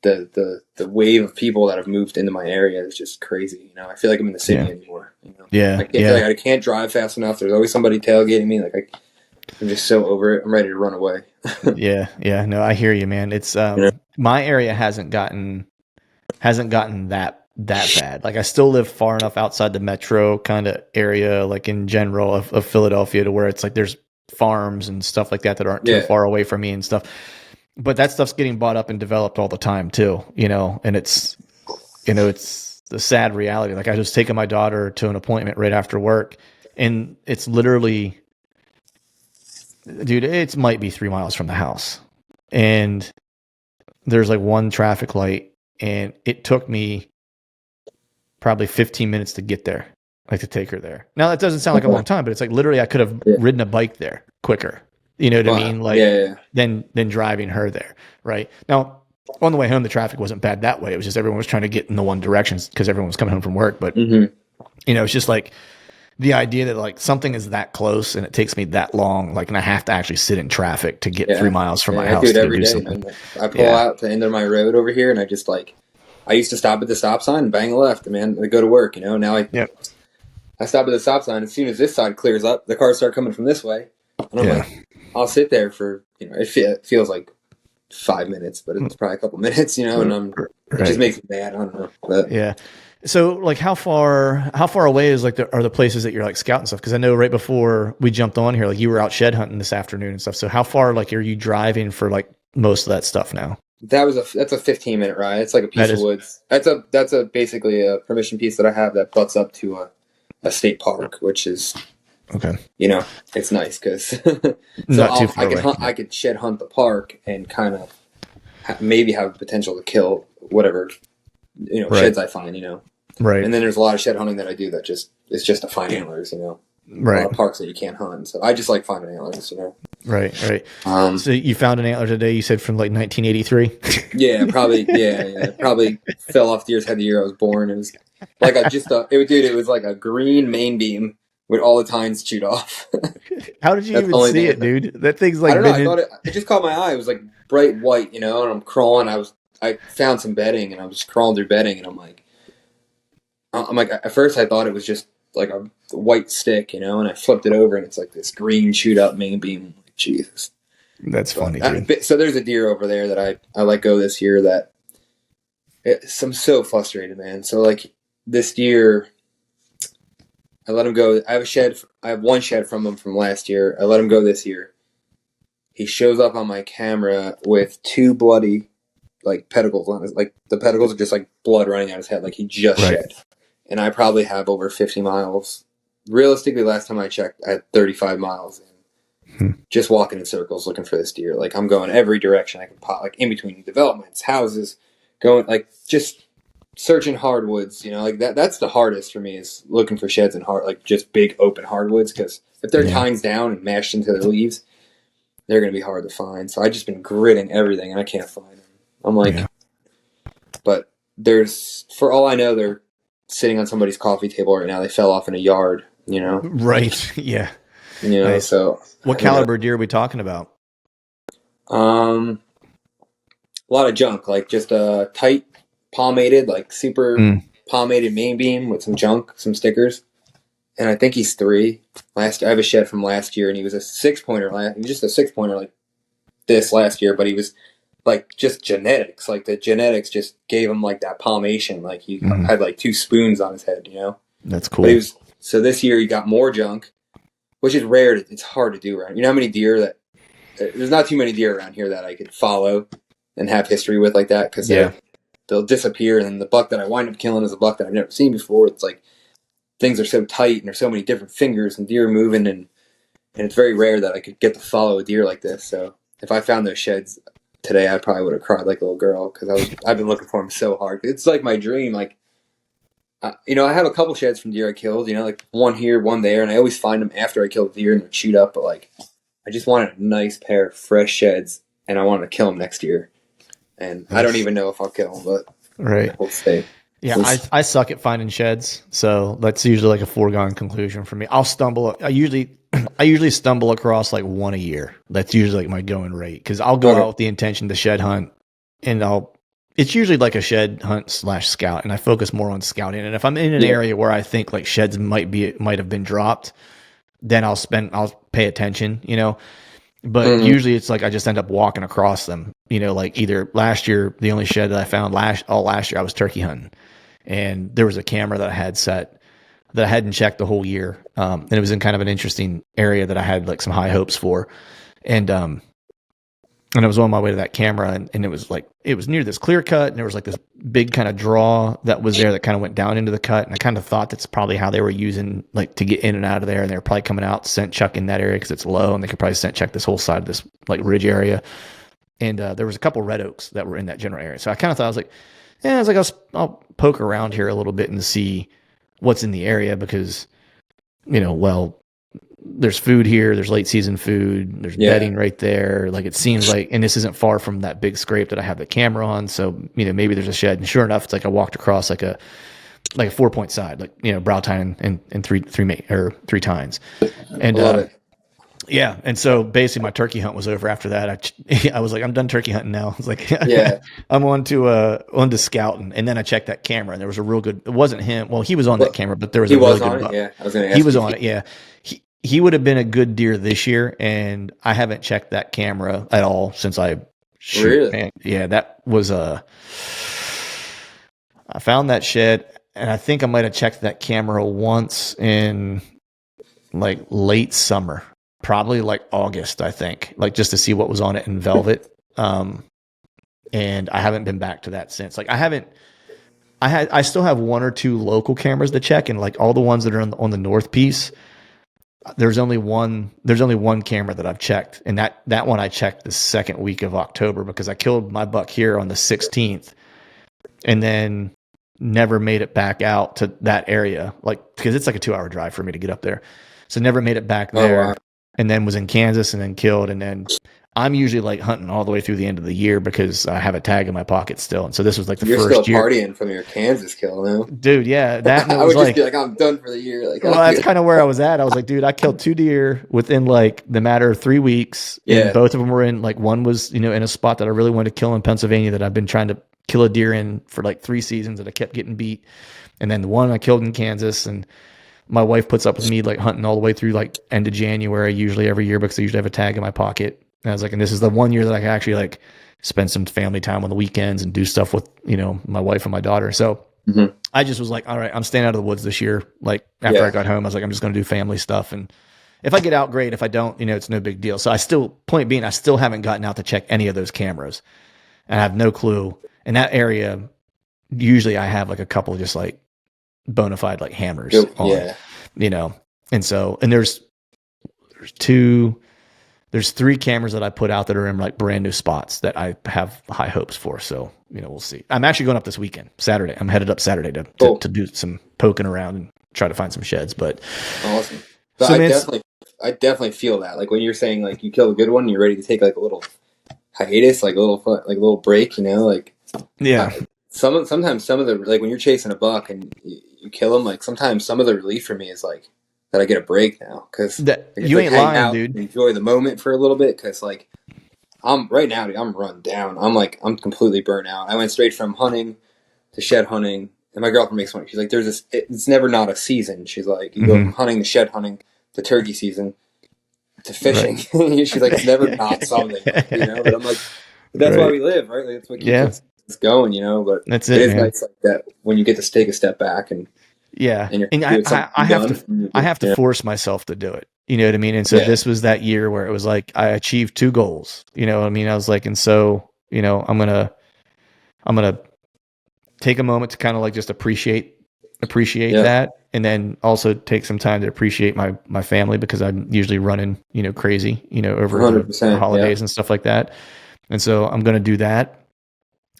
the wave of people that have moved into my area is just crazy. I feel like I'm in the city anymore. I feel like I can't drive fast enough. There's always somebody tailgating me. Like, I'm just so over it. I'm ready to run away. Yeah, yeah. No, I hear you, man. It's You know? my area hasn't gotten that bad. Like I still live far enough outside the metro kind of area, like in general of Philadelphia, to where it's like there's farms and stuff like that that aren't too Yeah, far away from me and stuff. But that stuff's getting bought up and developed all the time too, and it's the sad reality. Like I was taking my daughter to an appointment right after work, and it's literally, dude, it might be 3 miles from the house, and there's like one traffic light, and it took me probably 15 minutes to get there, like to take her there. Now that doesn't sound like a long time, but it's like literally I could have yeah. ridden a bike there quicker. You know what I Wow. mean? Yeah, Like yeah, yeah. than driving her there. Right. Now on the way home, the traffic wasn't bad that way. It was just everyone was trying to get in the one direction because everyone was coming home from work. But Mm-hmm. it's just like the idea that like something is that close and it takes me that long, like, and I have to actually sit in traffic to get 3 miles from my I do house it to every do day, something. man. Like, I pull Yeah. out to the end of my road over here, and I just like, I used to stop at the stop sign and bang a left, man. I go to work, Now Yep. I stop at the stop sign. As soon as this side clears up, the cars start coming from this way, and I'm Yeah. like, I'll sit there for it feels like 5 minutes, but it's probably a couple minutes, and it just Right. makes me mad. I don't know, but Yeah. So like how far away is like are the places that you're like scouting stuff? Because I know right before we jumped on here, like you were out shed hunting this afternoon and stuff. So how far like are you driving for like most of that stuff now? that's a 15-minute ride. It's like a That piece of is woods. That's a basically a permission piece that I have that butts up to a state park, which is okay. it's nice because so Not too I far could away. hunt, I could shed hunt the park and kind of maybe have the potential to kill whatever Right. sheds I find. Right. And then there's a lot of shed hunting that I do that it's just to find antlers. A lot Right. of parks that you can't hunt, so I just like finding antlers. Right. Right. Um, So you found an antler today, you said from like 1983? yeah, probably. Yeah, probably fell off deer's head the year I was born. It was like it was like a green main beam with all the tines chewed off. How did you That's even the only see thing. it, dude? That thing's I like don't know. been I in. thought it just caught my eye. It was like bright white, and I'm crawling. I found some bedding, and I was just crawling through bedding, and I'm like, at first I thought it was just like a white stick, and I flipped it over, and it's like this green chewed up main beam. I'm like, Jesus. That's funny, dude. So there's a deer over there that I let go this year that I'm so frustrated, man. So like this deer, I let him go. I have one shed from him from last year. I let him go this year. He shows up on my camera with two bloody like pedicles on his, like the pedicles are just like blood running out his head, like he just Right. shed. And I probably have over 50 miles. Realistically, last time I checked, I had 35 miles just walking in circles looking for this deer. Like I'm going every direction I can pop, like in between developments, houses, going like just searching hardwoods. Like that's the hardest for me is looking for sheds and like just big open hardwoods because if they're Yeah. tines down and mashed into their leaves, they're going to be hard to find. So I just been gritting everything and I can't find them. I'm like, Yeah. but for all I know, they're sitting on somebody's coffee table right now. They fell off in a yard, Right. Yeah. Nice. so. What caliber deer are we talking about? A lot of junk, like just a tight palmated, like super palmated main beam with some junk, some stickers. And I think he's 3. I have a shed from last year, and he was a 6-pointer. He was just a 6-pointer like this last year, but he was like just genetics. Like the genetics just gave him like that palmation. Like he had like 2 spoons on his head, That's cool. But so this year he got more junk, which is rare. It's hard to do around. You know how many deer that there's not too many deer around here that I could follow and have history with like that because they'll disappear. And then the buck that I wind up killing is a buck that I've never seen before. It's like things are so tight and there's so many different fingers and deer moving and it's very rare that I could get to follow a deer like this. So if I found those sheds today, I probably would have cried like a little girl because I've been looking for them so hard. It's like my dream. Like, I have a couple sheds from deer I killed, like one here, one there, and I always find them after I kill the deer and they're chewed up. But like, I just wanted a nice pair of fresh sheds, and I wanted to kill them next year. And I don't even know if I'll kill them, but right. we'll see. Yeah, I suck at finding sheds, so that's usually like a foregone conclusion for me. I usually stumble across like one a year. That's usually like my going rate because I'll go out with the intention to shed hunt, and it's usually like a shed hunt / scout, and I focus more on scouting. And if I'm in an area where I think like sheds might have been dropped, then I'll pay attention, but Mhm. usually it's like I just end up walking across them, like either last year, the only shed that I found last year I was turkey hunting, and there was a camera that I had set that I hadn't checked the whole year. And it was in kind of an interesting area that I had like some high hopes for. And I was on my way to that camera, and it was like, it was near this clear cut, and there was like this big kind of draw that was there that kind of went down into the cut. And I kind of thought that's probably how they were using like to get in and out of there. And they were probably coming out scent chuck in that area because it's low, and they could probably scent check this whole side of this like ridge area. And there was a couple red oaks that were in that general area. So I kind of thought, I'll poke around here a little bit and see what's in the area because, well, there's food here, there's late season food, there's bedding right there. Like it seems like, and this isn't far from that big scrape that I have the camera on. So, maybe there's a shed. And sure enough, it's like I walked across like a 4-point side, like, brow tine and three tines. And, I love it. yeah. And so basically my turkey hunt was over after that. I was like, I'm done turkey hunting now. I was like, Yeah. I'm on to scouting. And then I checked that camera, and there was a real good, it wasn't him. Well, he was on that camera, but there was He a really was good on it. buck. Yeah. I was going to ask He was you. on it. Yeah. He would have been a good deer this year, and I haven't checked that camera at all since I shoot. Really? And yeah, that was I found that shed, and I think I might have checked that camera once in like late summer, probably like August, I think, like just to see what was on it in velvet. And I haven't been back to that since. Like I still have 1 or 2 local cameras to check, and like all the ones that are on the north piece. There's only one camera that I've checked, and that one I checked the second week of October because I killed my buck here on the 16th, and then never made it back out to that area, like because it's like a 2-hour drive for me to get up there, so never made it back there. Wow. And then was in Kansas and then killed, and then I'm usually like hunting all the way through the end of the year because I have a tag in my pocket still. And so this was like You're first still year. partying from your Kansas kill now. Dude, yeah. That I would just be like, I'm done for the year. Like, well, that's kind of where I was at. I was like, dude, I killed 2 deer within like the matter of 3 weeks. Yeah. And both of them were in like, one was, in a spot that I really wanted to kill in Pennsylvania that I've been trying to kill a deer in for like 3 seasons that I kept getting beat. And then the one I killed in Kansas, and my wife puts up with me like hunting all the way through like end of January, usually every year, because I usually have a tag in my pocket. And I was like, and this is the one year that I can actually like spend some family time on the weekends and do stuff with, my wife and my daughter. So I just was like, all right, I'm staying out of the woods this year. Like after I got home, I was like, I'm just going to do family stuff. And if I get out, great. If I don't, it's no big deal. So I still haven't gotten out to check any of those cameras, and I have no clue. In that area, usually I have like a couple just like bona fide like hammers on, and so, and there's 3 cameras that I put out that are in like brand new spots that I have high hopes for. So, we'll see. I'm actually going up this weekend, Saturday. I'm headed up Saturday to do some poking around and try to find some sheds, but awesome. But so I definitely feel that. Like when you're saying like you kill a good one and you're ready to take like a little hiatus, like a little break, like yeah. Sometimes some of the, like when you're chasing a buck and you kill him, like sometimes some of the relief for me is like that I get a break now because you ain't lying, dude. Enjoy the moment for a little bit because like I'm right now, dude, I'm run down. I'm completely burnt out. I went straight from hunting to shed hunting, and my girlfriend makes fun. She's like, "There's this. It's never not a season." She's like, "You go from hunting to shed hunting to turkey season to fishing." Right. She's like, "It's never not something," But I'm like, that's why we live, right? Like, that's what keeps us going, But that's it is man. nice like that when you get to take a step back and and I have to force myself to do it. You know what I mean? And so this was that year where it was like I achieved 2 goals. You know what I mean? I was like, and so I'm gonna take a moment to kind of like just appreciate that, and then also take some time to appreciate my family because I'm usually running crazy over the holidays and stuff like that. And so I'm gonna do that.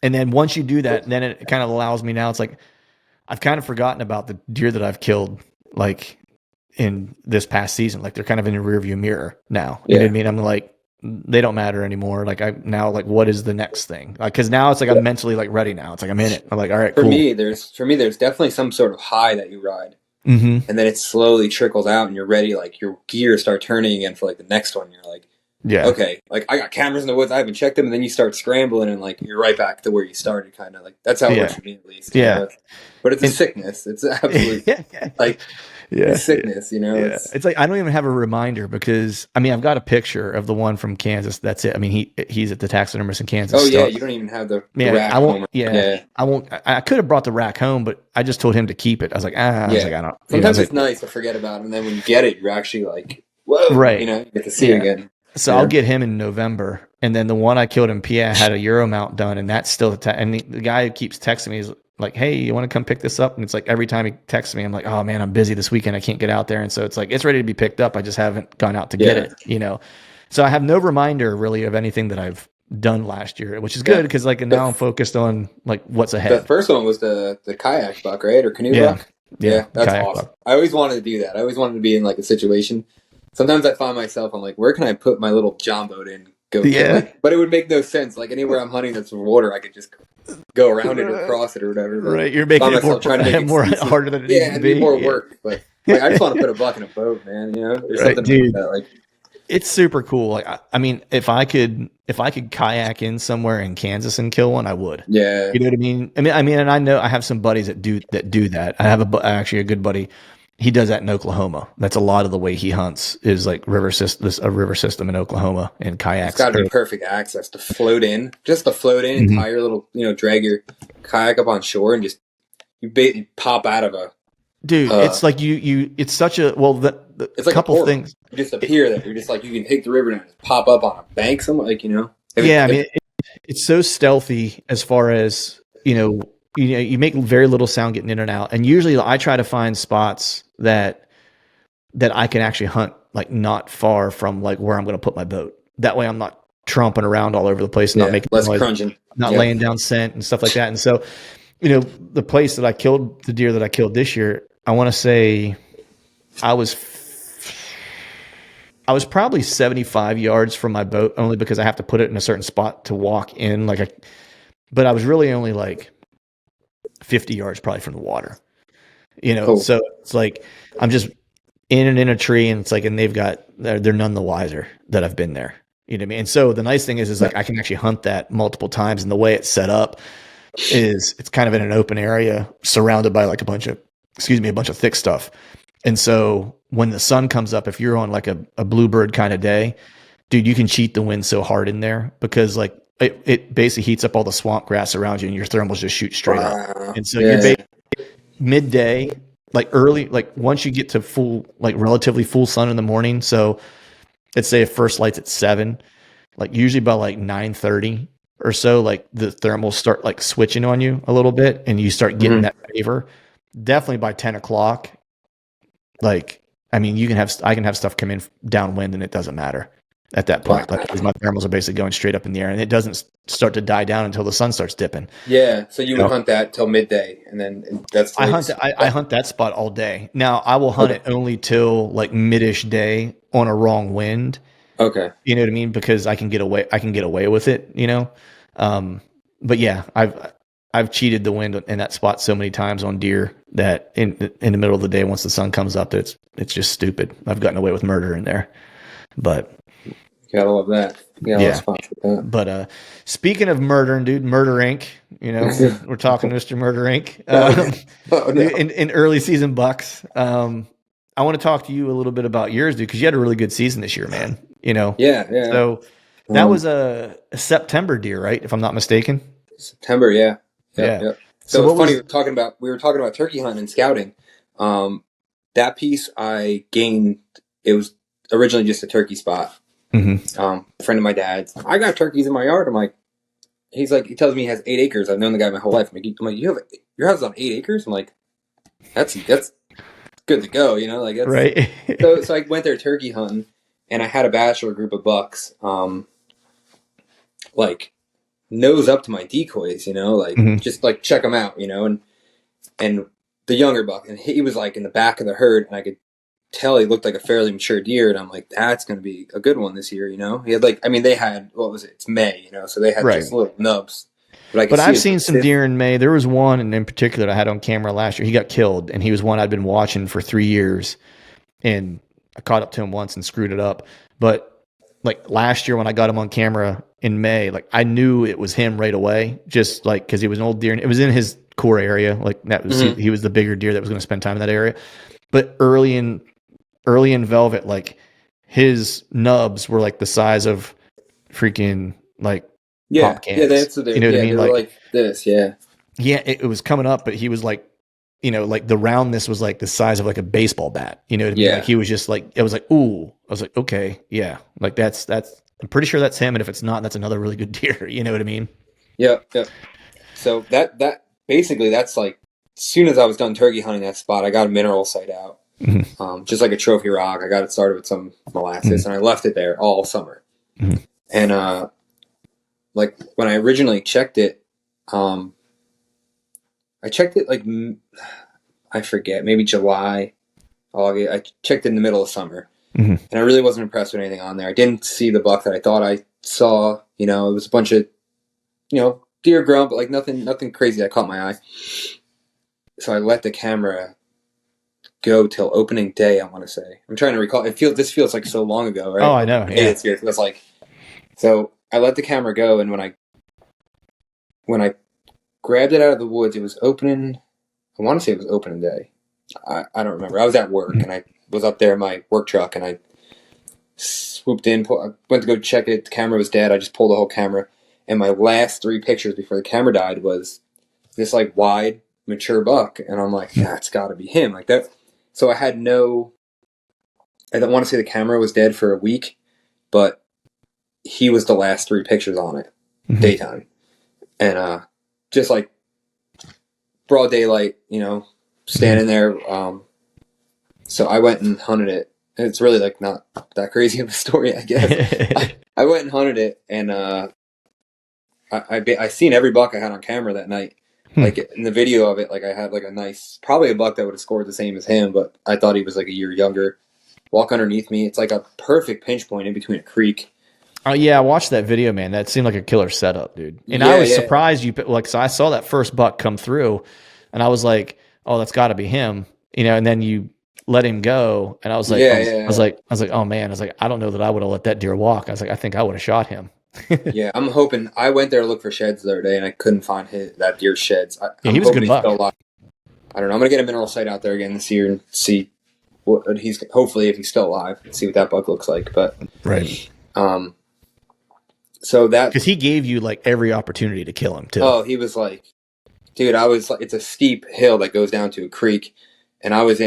And then once you do that, then it kind of allows me now. It's like I've kind of forgotten about the deer that I've killed, like in this past season. Like they're kind of in the rearview mirror now. You know what I mean? I'm like, they don't matter anymore. Like what is the next thing? Like, cause now it's like, I'm mentally like ready now. It's like, I'm in it. I'm like, all right, for cool. me, there's definitely some sort of high that you ride. Mm-hmm. And then it slowly trickles out and you're ready. Like your gears start turning again for like the next one. You're like, okay, like I got cameras in the woods. I haven't checked them. And then you start scrambling and like, you're right back to where you started. Kind of like, that's how it works for me at least. Yeah. But it's a sickness. It's absolutely like, Yeah. It's sickness, you know. Yeah. It's like I don't even have a reminder because I mean I've got a picture of the one from Kansas. That's it. I mean he's at the taxidermist in Kansas Oh yeah, still. you don't even have the Man, I rack won't. home. Yeah, Yeah, I won't. I could have brought the rack home, but I just told him to keep it. I was like, yeah. I don't. You know, I was Sometimes like, it's nice to forget about it, and then when you get it, you're actually like, whoa, you right, know, you get to see it yeah. again. So I'll Yeah, get him in November, and then the one I killed in PA I had a Euro mount done, and that's still and the guy who keeps texting me is like, hey, you want to come pick this up? And it's like every time he texts me, I'm like, oh man, I'm busy this weekend, I can't get out there, and so it's like it's ready to be picked up. I just haven't gone out to get yeah, it, you know. So I have no reminder really of anything that I've done last year, which is good yeah. because like now I'm focused on like what's The ahead. first one was the kayak buck, right? Or canoe Yeah, buck? yeah, Yeah, that's kayak awesome. club. I always wanted to do that. I always wanted to be in like a situation. Sometimes I find myself, I'm like, where can I put my little John boat in? Go kill Yeah. like, but it would make no sense. Like anywhere I'm hunting that's water, I could just go around it or cross it or whatever. But Right, you're I find making it more myself trying to make more excuses. harder than it needs Yeah, to it'd be be. more Yeah. work. But like, I just want to put a buck in a boat, man. You know, there's Right, something about dude. that. Like, It's super cool. Like I mean, if I could kayak in somewhere in Kansas and kill one, I would. yeah, You know what I mean? And I know I have some buddies that do that. I have actually a good buddy. He does that in Oklahoma. That's a lot of the way he hunts is like a river system in Oklahoma and it's kayaks. got to be perfect access to float in, just to float in and Mhm. tie your little, you know, drag your kayak up on shore and just you pop out of a. Dude, it's like it's such a well the It's like a couple portal. things. You just appear there. You're just like you can take the river and just pop up on a bank somewhere, like you know. Yeah, I mean, it's so stealthy as far as you make very little sound getting in and out, and usually I try to find spots that I can actually hunt like not far from like where I'm going to put my boat. That way, I'm not tromping around all over the place, not Yeah, making less noise, crunching. not Yeah. laying down scent and stuff like that. And so, the place that I killed the deer that I killed this year, I want to say I was I was probably 75 yards from my boat only because I have to put it in a certain spot to walk in. But I was really only like 50 yards probably from the water, Cool. So it's like, I'm just in a tree and it's like, and they're none the wiser that I've been there. You know what I mean? And so the nice thing is like, I can actually hunt that multiple times. And the way it's set up is it's kind of in an open area surrounded by like a bunch of thick stuff. And so when the sun comes up, if you're on like a bluebird kind of day, dude, you can cheat the wind so hard in there because like it basically heats up all the swamp grass around you and your thermals just shoot straight up. And so you're midday, like early, like once you get to full, like relatively full sun in the morning. So let's say if first light's at 7, like usually by like 9:30 or so, like the thermals start like switching on you a little bit and you start getting that favor. Definitely by 10 o'clock. Like, I mean, I can have stuff come in downwind and it doesn't matter at that point. Like, because my thermals are basically going straight up in the air and it doesn't start to die down until the sun starts dipping. Yeah, so you would hunt that till midday, and then that's. I hunt that spot all day. Now I will hunt it only till like midish day on a wrong wind. Okay. You know what I mean? Because I can get away with it. But yeah, I've cheated the wind in that spot so many times on deer that in the middle of the day, once the sun comes up, it's just stupid. I've gotten away with murder in there, but Gotta love that. yeah. Spots with that. But speaking of murdering, dude, Murder Inc. We're talking Mr. Murder Inc. Oh, no. in early season bucks. I want to talk to you a little bit about yours, dude, because you had a really good season this year, man. Yeah. So that was a September deer, right? If I'm not mistaken. September, yeah. Yeah. So it's funny we were talking about turkey hunting and scouting. That piece I gained. It was originally just a turkey spot. Mm-hmm. A friend of my dad's. I got turkeys in my yard. I'm like, he tells me he has 8 acres. I've known the guy my whole life. I'm like, you have your house is on 8 acres? I'm like, that's good to go. Like that's right. so I went there turkey hunting, and I had a bachelor group of bucks, like nose up to my decoys, just like check them out, and the younger buck, and he was like in the back of the herd, and I could tell he looked like a fairly mature deer, and I'm like, that's going to be a good one this year, He had they had, what was it? It's May, so they had just little nubs. But I've seen some deer in May. There was one in particular that I had on camera last year. He got killed, and he was one I'd been watching for 3 years, and I caught up to him once and screwed it up. But like last year when I got him on camera in May, like I knew it was him right away, just like because he was an old deer and it was in his core area. Like that was he was the bigger deer that was going to spend time in that area. but early in Velvet, like his nubs were like the size of freaking like Yeah, pop yeah, cans. that's what You know what I they mean? were Like, like this. Yeah, yeah, it was coming up, but he was like, like the roundness was like the size of like a baseball bat. You know what I mean? Like yeah, he was just like, it was like, ooh. I was like, okay, yeah. Like that's. I'm pretty sure that's him, and if it's not, that's another really good deer. You know what I mean? yep, yep. So that basically that's like as soon as I was done turkey hunting that spot, I got a mineral site out, Mm-hmm. just like a trophy rock. I got it started with some molasses, and I left it there all summer. Mm-hmm. And like when I originally checked it, I checked it like I forget, maybe July, August. I checked it in the middle of summer, Mm-hmm. and I really wasn't impressed with anything on there. I didn't see the buck that I thought I saw. You know, it was a bunch of deer grown, but like nothing crazy that caught my eye. So I let the camera go till opening day. I want to say I'm trying to recall. This feels like so long ago, Oh, right? I know. Opening day Yeah. this year feels like. So I let the camera go, and when I grabbed it out of the woods, it was opening. I want to say it was opening day. I don't remember. I was at work, and I was up there in my work truck, and I swooped in. I went to go check it. The camera was dead. I just pulled the whole camera, and my last 3 pictures before the camera died was this like wide, mature buck, and I'm like, that's got to be him, like that. So I had no. I don't want to say the camera was dead for a week, but he was the last 3 pictures on it, daytime, and just like broad daylight, standing there. So I went and hunted it. And it's really like not that crazy of a story, I guess. I went and hunted it, and I seen every buck I had on camera that night. Like in the video of it, like I had like a nice, probably a buck that would have scored the same as him, but I thought he was like a year younger. Walk underneath me. It's like a perfect pinch point in between a creek. Oh yeah, I watched that video, man. That seemed like a killer setup, dude. And I Yeah, was yeah. surprised so I saw that first buck come through, and I was like, "Oh, that's got to be him," And then you let him go, and I was like, Yeah, "Oh man," I was like, "I don't know that I would have let that deer walk." I was like, "I think I would have shot him." yeah. I'm hoping. I went there to look for sheds the other day, and I couldn't find that deer's sheds. Yeah, I'm he was a hoping good he's buck. still alive. I don't know. I'm gonna get a mineral site out there again this year and see what he's. Hopefully, if he's still alive, see what that buck looks like. But Right. So that Because he gave you like every opportunity to kill him too. oh, he was like, dude. I was like, it's a steep hill that goes down to a creek, and I was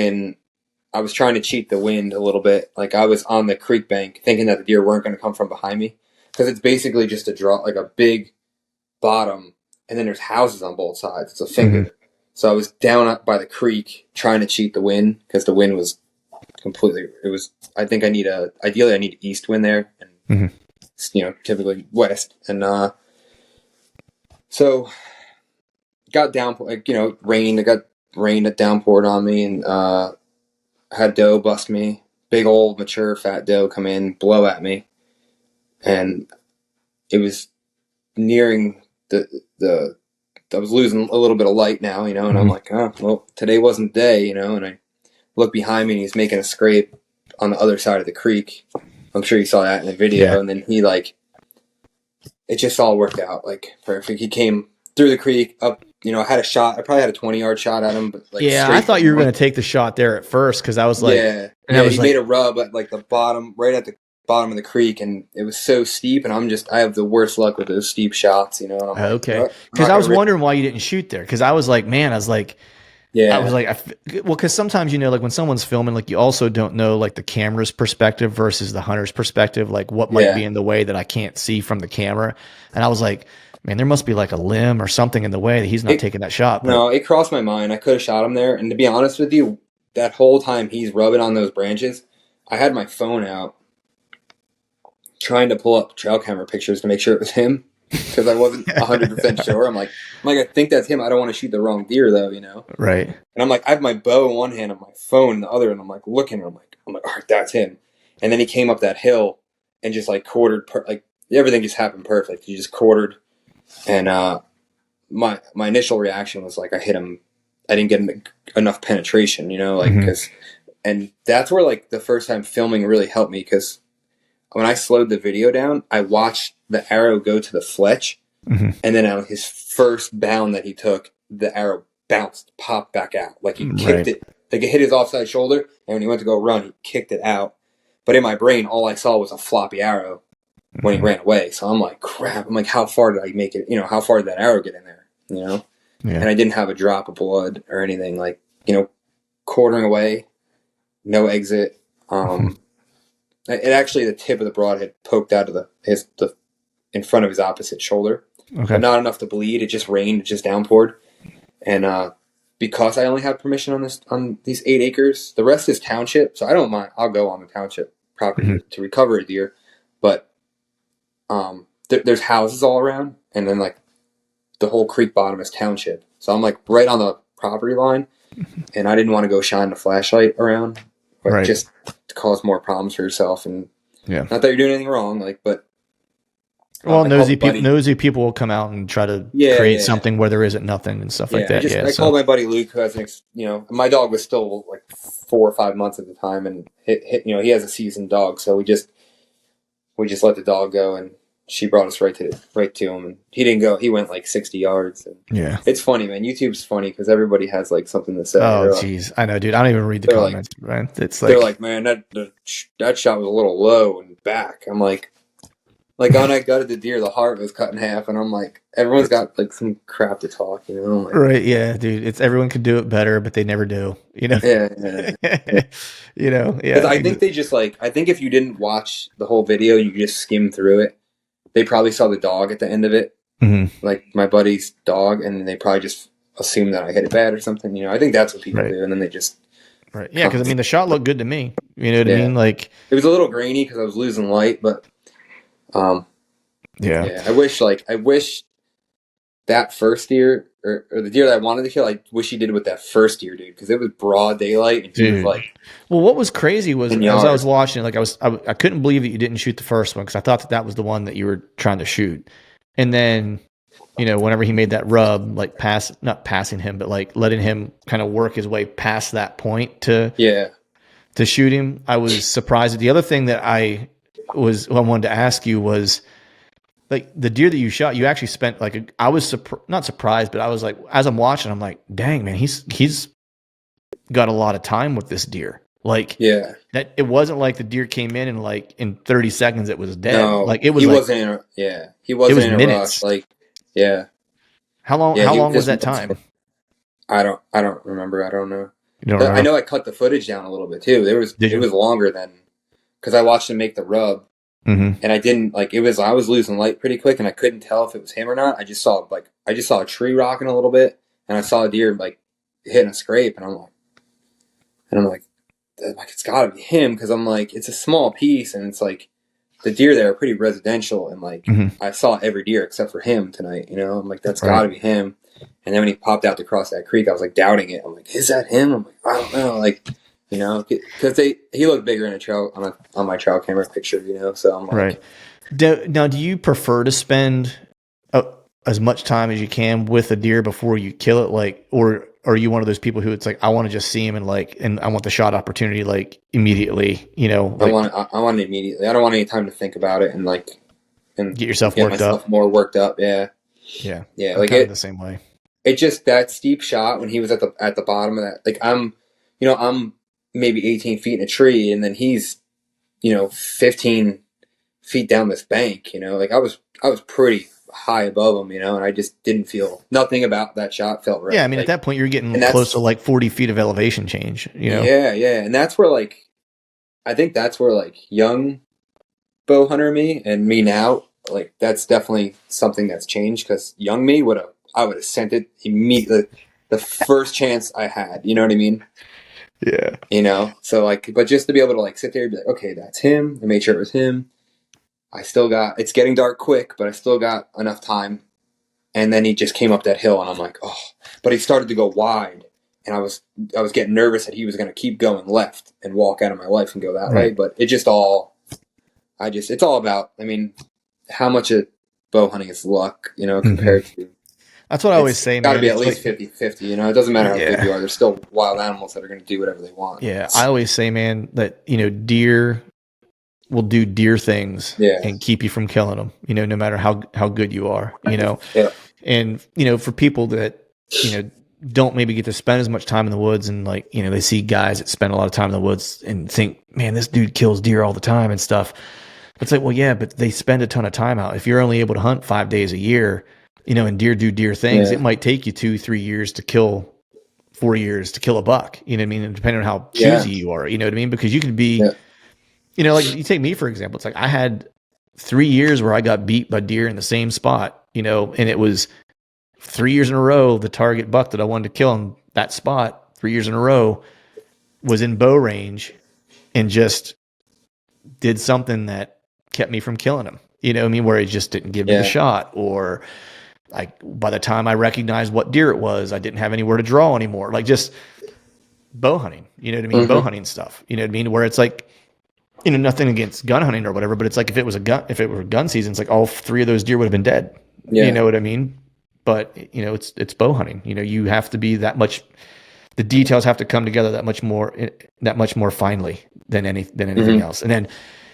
trying to cheat the wind a little bit. Like I was on the creek bank, thinking that the deer weren't going to come from behind me, because it's basically just a draw, like a big bottom, and then there's houses on both sides. It's a finger. Mm-hmm. So I was down up by the creek trying to cheat the wind because the wind was completely. It was. I think ideally I need east wind there, and typically west. And so got down like rain. I got rain that downpoured on me, and had doe bust me. Big old mature fat doe come in, blow at me, and it was nearing the I was losing a little bit of light now, and I'm like, oh, well, today wasn't the day, and I look behind me and he's making a scrape on the other side of the creek. I'm sure you saw that in the video. Yeah. And then he it just all worked out like perfect. He came through the creek up, I had a shot. I probably had a 20-yard shot at him, but Yeah, I thought you were going to take the shot there at first because I was like, he made a rub at like the bottom, right at the bottom of the creek, and it was so steep, and I have the worst luck with those steep shots, And I'm okay, because I was wondering why you didn't shoot there, because I was like, because sometimes like when someone's filming, like you also don't know like the camera's perspective versus the hunter's perspective, like what might be in the way that I can't see from the camera, and I was like, man, there must be like a limb or something in the way that he's not taking that shot. But no, it crossed my mind. I could have shot him there, and to be honest with you, that whole time he's rubbing on those branches, I had my phone out trying to pull up trail camera pictures to make sure it was him, because I wasn't 100% sure. I'm like, I think that's him. I don't want to shoot the wrong deer though, Right. And I'm like, I have my bow in one hand and my phone in the other, and I'm like looking, and I'm like, all right, that's him. And then he came up that hill and just like quartered, everything just happened perfect. He just quartered, and my initial reaction was like, I hit him. I didn't get enough penetration, because, and that's where like the first time filming really helped me, because when I slowed the video down, I watched the arrow go to the fletch, and then on his first bound that he took, the arrow bounced, popped back out. Like he kicked it. Like it hit his offside shoulder, and when he went to go run, he kicked it out. But in my brain, all I saw was a floppy arrow when he ran away. So I'm like, crap. I'm like, how far did I make it? How far did that arrow get in there? Yeah. And I didn't have a drop of blood or anything. Like, quartering away, no exit. It actually, the tip of the broadhead poked out of the in front of his opposite shoulder, but not enough to bleed. It just rained, it just downpoured, and because I only have permission on these 8 acres, the rest is township, so I don't mind. I'll go on the township property to recover a deer, but there's houses all around, and then like the whole creek bottom is township, so I'm like right on the property line, and I didn't want to go shine the flashlight around, just to cause more problems for yourself, and not that you're doing anything wrong, like, but nosy people will come out and try to create something where there isn't nothing and stuff like that. I called my buddy Luke, who has my dog was still like 4 or 5 months at the time, and he has a seasoned dog, so we just let the dog go, and she brought us right to him, and he didn't go. He went like 60 yards. And it's funny, man. YouTube's funny because everybody has like something to say. Oh, jeez, I know, dude. I don't even read the comments, man. It's like they're like, man, that shot was a little low and back. I'm like when I gutted the deer, the heart was cut in half, and I'm like, everyone's got like some crap to talk, Like, right? Yeah, dude. It's everyone could do it better, but they never do. Yeah. I think they just I think if you didn't watch the whole video, you just skim through it. They probably saw the dog at the end of it, like my buddy's dog, and they probably just assumed that I hit it bad or something. I think that's what people do, and then they just yeah. Because the shot looked good to me. You know what I mean? Like it was a little grainy because I was losing light, but I wish that first deer or the deer that I wanted to kill, I wish he did with that first deer, dude, because it was broad daylight, and he was like. Well, what was crazy was as I was watching, like I couldn't believe that you didn't shoot the first one because I thought that was the one that you were trying to shoot, and then whenever he made that rub, like not passing him, but like letting him kind of work his way past that point to shoot him, I was surprised. The other thing that I wanted to ask you was. Like the deer that you shot, you actually spent I was not surprised, but I was like, as I'm watching, I'm like, dang man, he's got a lot of time with this deer. Like, that it wasn't like the deer came in and like in 30 seconds it was dead. No, like it was. He wasn't in a rush. Like, How long was that time? I don't remember. I don't know. You don't remember? I know I cut the footage down a little bit too. It was longer than because I watched him make the rub. And I didn't I was losing light pretty quick, and I couldn't tell if it was him or not. I just saw a tree rocking a little bit, and I saw a deer like hitting a scrape, and I'm like, it's gotta be him, because I'm like, it's a small piece, and it's like the deer there are pretty residential, and like I saw every deer except for him tonight. I'm like, that's gotta be him. And then when he popped out to cross that creek, I was like doubting it. I'm like, is that him? I'm like, I don't know, like. Because he looked bigger in a trail on my trail camera picture, So I'm like, right. Now, do you prefer to spend as much time as you can with a deer before you kill it, like, or are you one of those people who it's like I want to just see him and I want the shot opportunity like immediately, Like, I want it immediately. I don't want any time to think about it and get yourself worked up. More worked up. Yeah. I'm like it the same way. It just that steep shot when he was at the bottom of that. Like I'm maybe 18 feet in a tree, and then he's, 15 feet down this bank, like I was pretty high above him, and I just didn't feel nothing about that shot felt right. Yeah. I mean, at that point you're getting close to like 40 feet of elevation change, Yeah. And that's where I think that's where young bow hunter me and me now, that's definitely something that's changed, because young me I would have sent it immediately the first chance I had, you know what I mean? Yeah. So but just to be able to sit there and be like, okay, that's him. I made sure it was him. It's getting dark quick, but I still got enough time. And then he just came up that hill, and I'm like, oh, but he started to go wide, and I was getting nervous that he was going to keep going left and walk out of my life and go that way. But it's all about, how much of bow hunting is luck, compared to. That's what I always say, man. Got to be at least 50-50, It doesn't matter how big you are. There's still wild animals that are going to do whatever they want. Yeah, I always say, man, that, deer will do deer things and keep you from killing them, no matter how good you are, Yeah. And, for people that, don't maybe get to spend as much time in the woods, and like, you know, they see guys that spend a lot of time in the woods and think, man, this dude kills deer all the time and stuff. It's like, well, yeah, but they spend a ton of time out. If you're only able to hunt 5 days a year, you know, and deer do deer things, Yeah. it might take you 2-3 years to kill, 4 years to kill a buck. You know what I mean? And depending on how Yeah. choosy you are, you know what I mean? Because you could be, Yeah. you know, like you take me, for example, it's like I had 3 years where I got beat by deer in the same spot, you know, and it was 3 years in a row, the target buck that I wanted to kill in that spot 3 years in a row was in bow range and just did something that kept me from killing him. You know what I mean? Where he just didn't give me the Yeah. shot, or like by the time I recognized what deer it was, I didn't have anywhere to draw anymore. Like just bow hunting, you know what I mean? Bow hunting stuff, you know what I mean? Where it's like, you know, nothing against gun hunting or whatever, but it's like if it were gun season, it's like all 3 of those deer would have been dead. Yeah. You know what I mean? But you know, it's bow hunting. You know, you have to be that much. The details have to come together that much more finely than anything else. And then,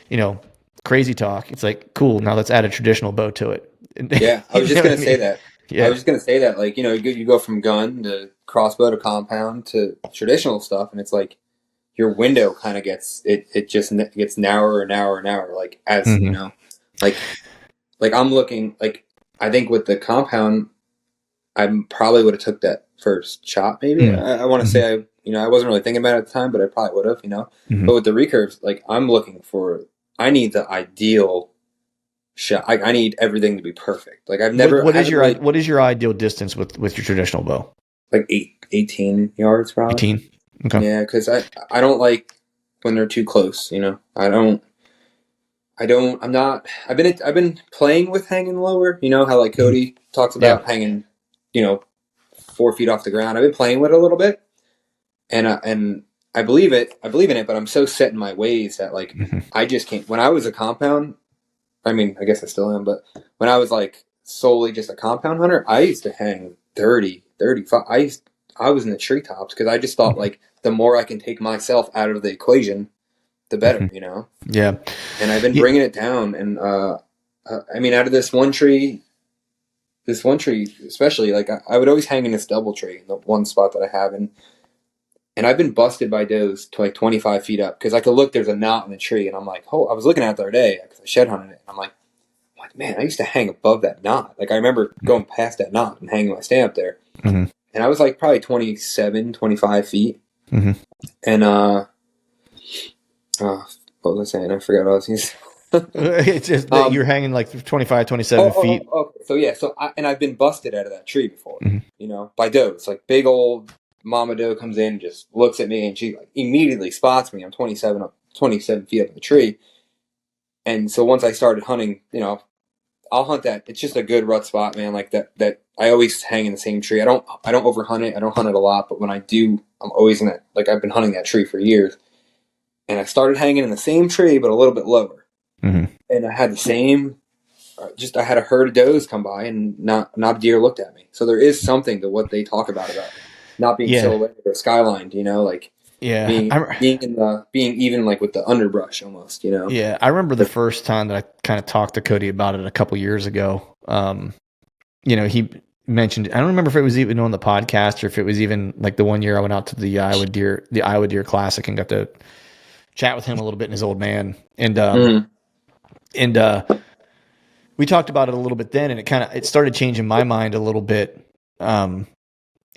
you know, crazy talk. It's like, cool. Now let's add a traditional bow to it. Yeah. I was just going to say that. Yeah. I was just going to say that, like, you know, you go from gun to crossbow to compound to traditional stuff. And it's like your window kind of gets gets narrower and narrower and narrower. Like as, you know, like I'm looking, like, I think with the compound, I probably would have took that first shot. Maybe I want to say I wasn't really thinking about it at the time, but I probably would have, you know. But with the recurves, like I'm looking for, I need the ideal shot. I need everything to be perfect. Like I've never. What is your ideal distance with your traditional bow? Like 18 yards, probably. 18. Okay. Yeah, because I don't like when they're too close. You know, I'm not. I've been playing with hanging lower. You know how like Cody talks about hanging, you know, 4 feet off the ground. I've been playing with it a little bit, and I believe it. I believe in it, but I'm so set in my ways that like I just can't. When I was a compound, I mean, I guess I still am, but when I was like solely just a compound hunter, I used to hang 30, 35. I was in the treetops because I just thought like the more I can take myself out of the equation, the better, you know? Yeah. And I've been bringing it down. And, I mean, out of this one tree especially, like I would always hang in this double tree, the one spot that I have. And I've been busted by does to like 25 feet up because I could look, there's a knot in the tree. And I'm like, oh, I was looking at it the other day because I shed hunted it. And I'm like, man, I used to hang above that knot. Like I remember going past that knot and hanging my stand up there. And I was like probably 27, 25 feet. And, what was I saying? I forgot what I was going to say. It's just that you're hanging like 25, 27 feet. Okay. So yeah, I've been busted out of that tree before, you know, by does. Like big old mama doe comes in, just looks at me, and she like immediately spots me. I'm 27 feet up in the tree. And so once I started hunting, you know, I'll hunt that. It's just a good rut spot, man. Like that I always hang in the same tree. I don't over hunt it. I don't hunt it a lot, but when I do, I'm always in that. Like I've been hunting that tree for years, and I started hanging in the same tree, but a little bit lower. And I had the same. I had a herd of does come by, and not a deer looked at me. So there is something to what they talk about not being silhouetted or skylined. You know, like being even like with the underbrush almost. You know. Yeah, I remember the first time that I kind of talked to Cody about it a couple years ago. You know, he mentioned, I don't remember if it was even on the podcast or if it was even like the one year I went out to the Iowa Deer Classic and got to chat with him a little bit and his old man. And we talked about it a little bit then, and it started changing my mind a little bit. And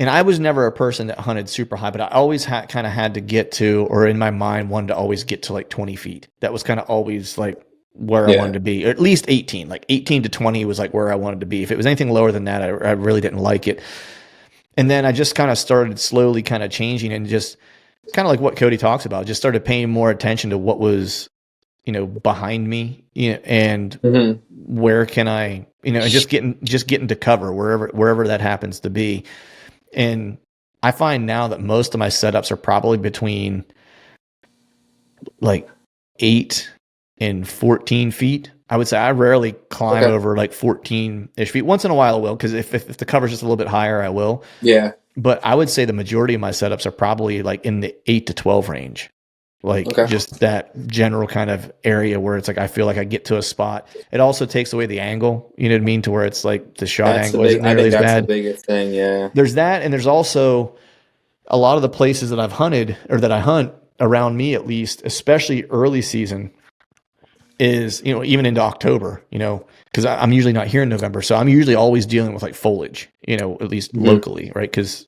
I was never a person that hunted super high, but I always kind of had to get to, or in my mind, wanted to always get to like 20 feet. That was kind of always like where I wanted to be, or at least 18. Like 18 to 20 was like where I wanted to be. If it was anything lower than that, I really didn't like it. And then I just kind of started slowly kind of changing, and just kind of like what Cody talks about, just started paying more attention to what was, you know, behind me, you know, and where can I, you know, just getting to cover wherever that happens to be. And I find now that most of my setups are probably between like 8 and 14 feet. I would say I rarely climb over like 14-ish feet. Once in a while I will, because if the cover's just a little bit higher, I will. Yeah. But I would say the majority of my setups are probably like in the 8 to 12 range. like Okay. just that general kind of area where it's like I feel like I get to a spot. It also takes away the angle, you know what I mean, to where it's like the shot That's the angle big. isn't I nearly think as that's the bad. biggest thing. Yeah. There's that, and there's also a lot of the places that I've hunted or that I hunt around me, at least, especially early season, is, you know, even into October, you know, because I'm usually not here in November, so I'm usually always dealing with like foliage, you know, at least Hmm. locally, right? Because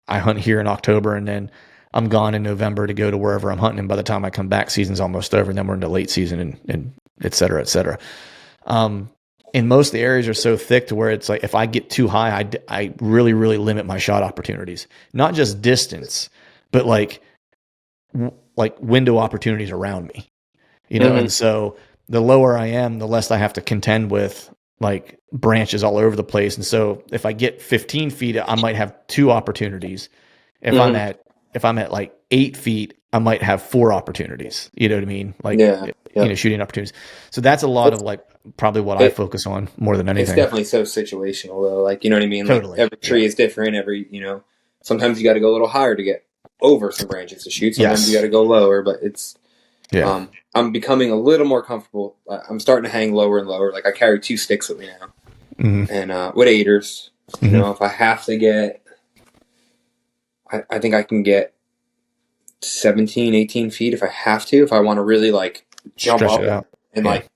I hunt here in October, and then I'm gone in November to go to wherever I'm hunting, and by the time I come back, season's almost over, and then we're into late season, and et cetera, et cetera. Um, and most of the areas are so thick to where it's like if I get too high, I really really limit my shot opportunities, not just distance, but like window opportunities around me, you know. Hmm. And so the lower I am, the less I have to contend with like branches all over the place. And so if I get 15 feet, I might have two opportunities. If I'm Hmm. at if I'm at like 8 feet, I might have four opportunities. You know what I mean? Like, Yeah. you know, Yep. shooting opportunities. So that's a lot of It's like probably what I it. focus on more than It's anything. definitely so situational though. Like you know what I mean. Like Totally. every Yeah. tree is different. Every sometimes you got to go a little higher to get over some branches to shoot. Sometimes you got Yes. to go lower. But it's Yeah. I'm becoming a little more comfortable. I'm starting to hang lower and lower. Like I carry two sticks with me now, Hmm. and with aiders. Hmm. If I have to get, I think I can get 17, 18 feet if I have to. If I want to really like jump Stretch up it out. and Yeah. like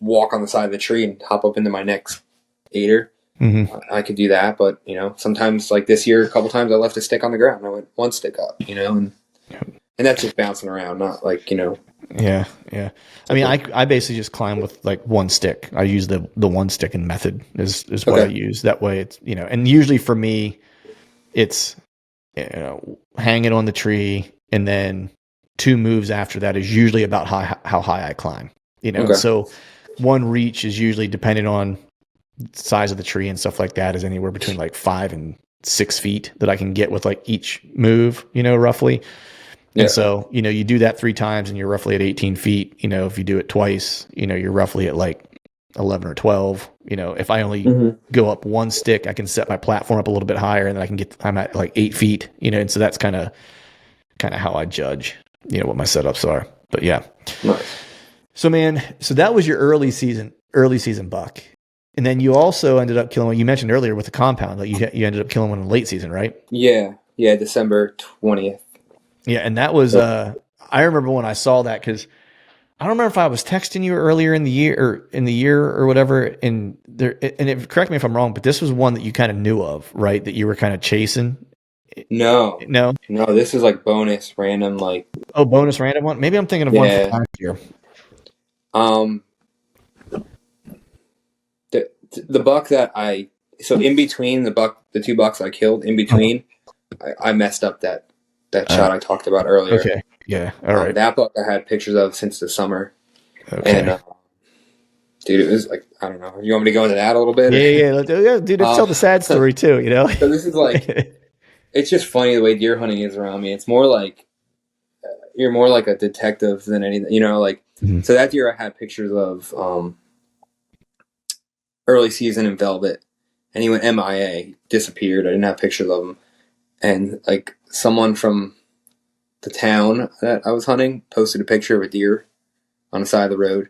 walk on the side of the tree and hop up into my next aider. Hmm. I could do that, but sometimes like this year, a couple times I left a stick on the ground. I went one stick up, and that's just bouncing around, not like Yeah. Yeah. I mean, I basically just climb with like one stick. I use the one sticking method is what I Okay. use. That way it's, you know, and usually for me, it's, you know, hang it on the tree, and then two moves after that is usually about how high I climb, you know. And Okay. so one reach is usually depending on size of the tree and stuff like that is anywhere between like 5 and 6 feet that I can get with like each move, you know, roughly. And Yeah. so, you know, you do that 3 times and you're roughly at 18 feet. You know, if you do it twice, you know, you're roughly at like 11 or 12. You know, if I only Hmm. go up one stick, I can set my platform up a little bit higher, and then I'm at like 8 feet, you know. And so that's kind of how I judge, you know, what my setups are. But yeah. Nice. So man, so that was your early season buck. And then you also ended up killing one you mentioned earlier with the compound. Like you ended up killing one in the late season, right? Yeah. Yeah. December 20th. Yeah, and that was So, I remember when I saw that, because I don't remember if I was texting you earlier in the year or whatever. And there, and correct me if I'm wrong, but this was one that you kind of knew of, right? That you were kind of chasing. no, No, no, this is like bonus random. Like, oh, bonus random one. Maybe I'm thinking of one from yeah. last year. Um, the buck that so in between the two bucks I killed in between, I messed up that Uh, shot I talked about earlier. okay, yeah, all right, That buck I had pictures of since the summer, and okay, dude, it was like I don't know. You want me to go into that a little bit? yeah, Or? yeah, yeah, dude. Let's tell the sad So story too. You know. this is like it's just funny the way deer hunting is around me. It's more like you're more like a detective than anything. Like Mhm. so that year I had pictures of early season in velvet, and he went MIA, disappeared. I didn't have pictures of him, and like someone from the town that I was hunting posted a picture of a deer on the side of the road.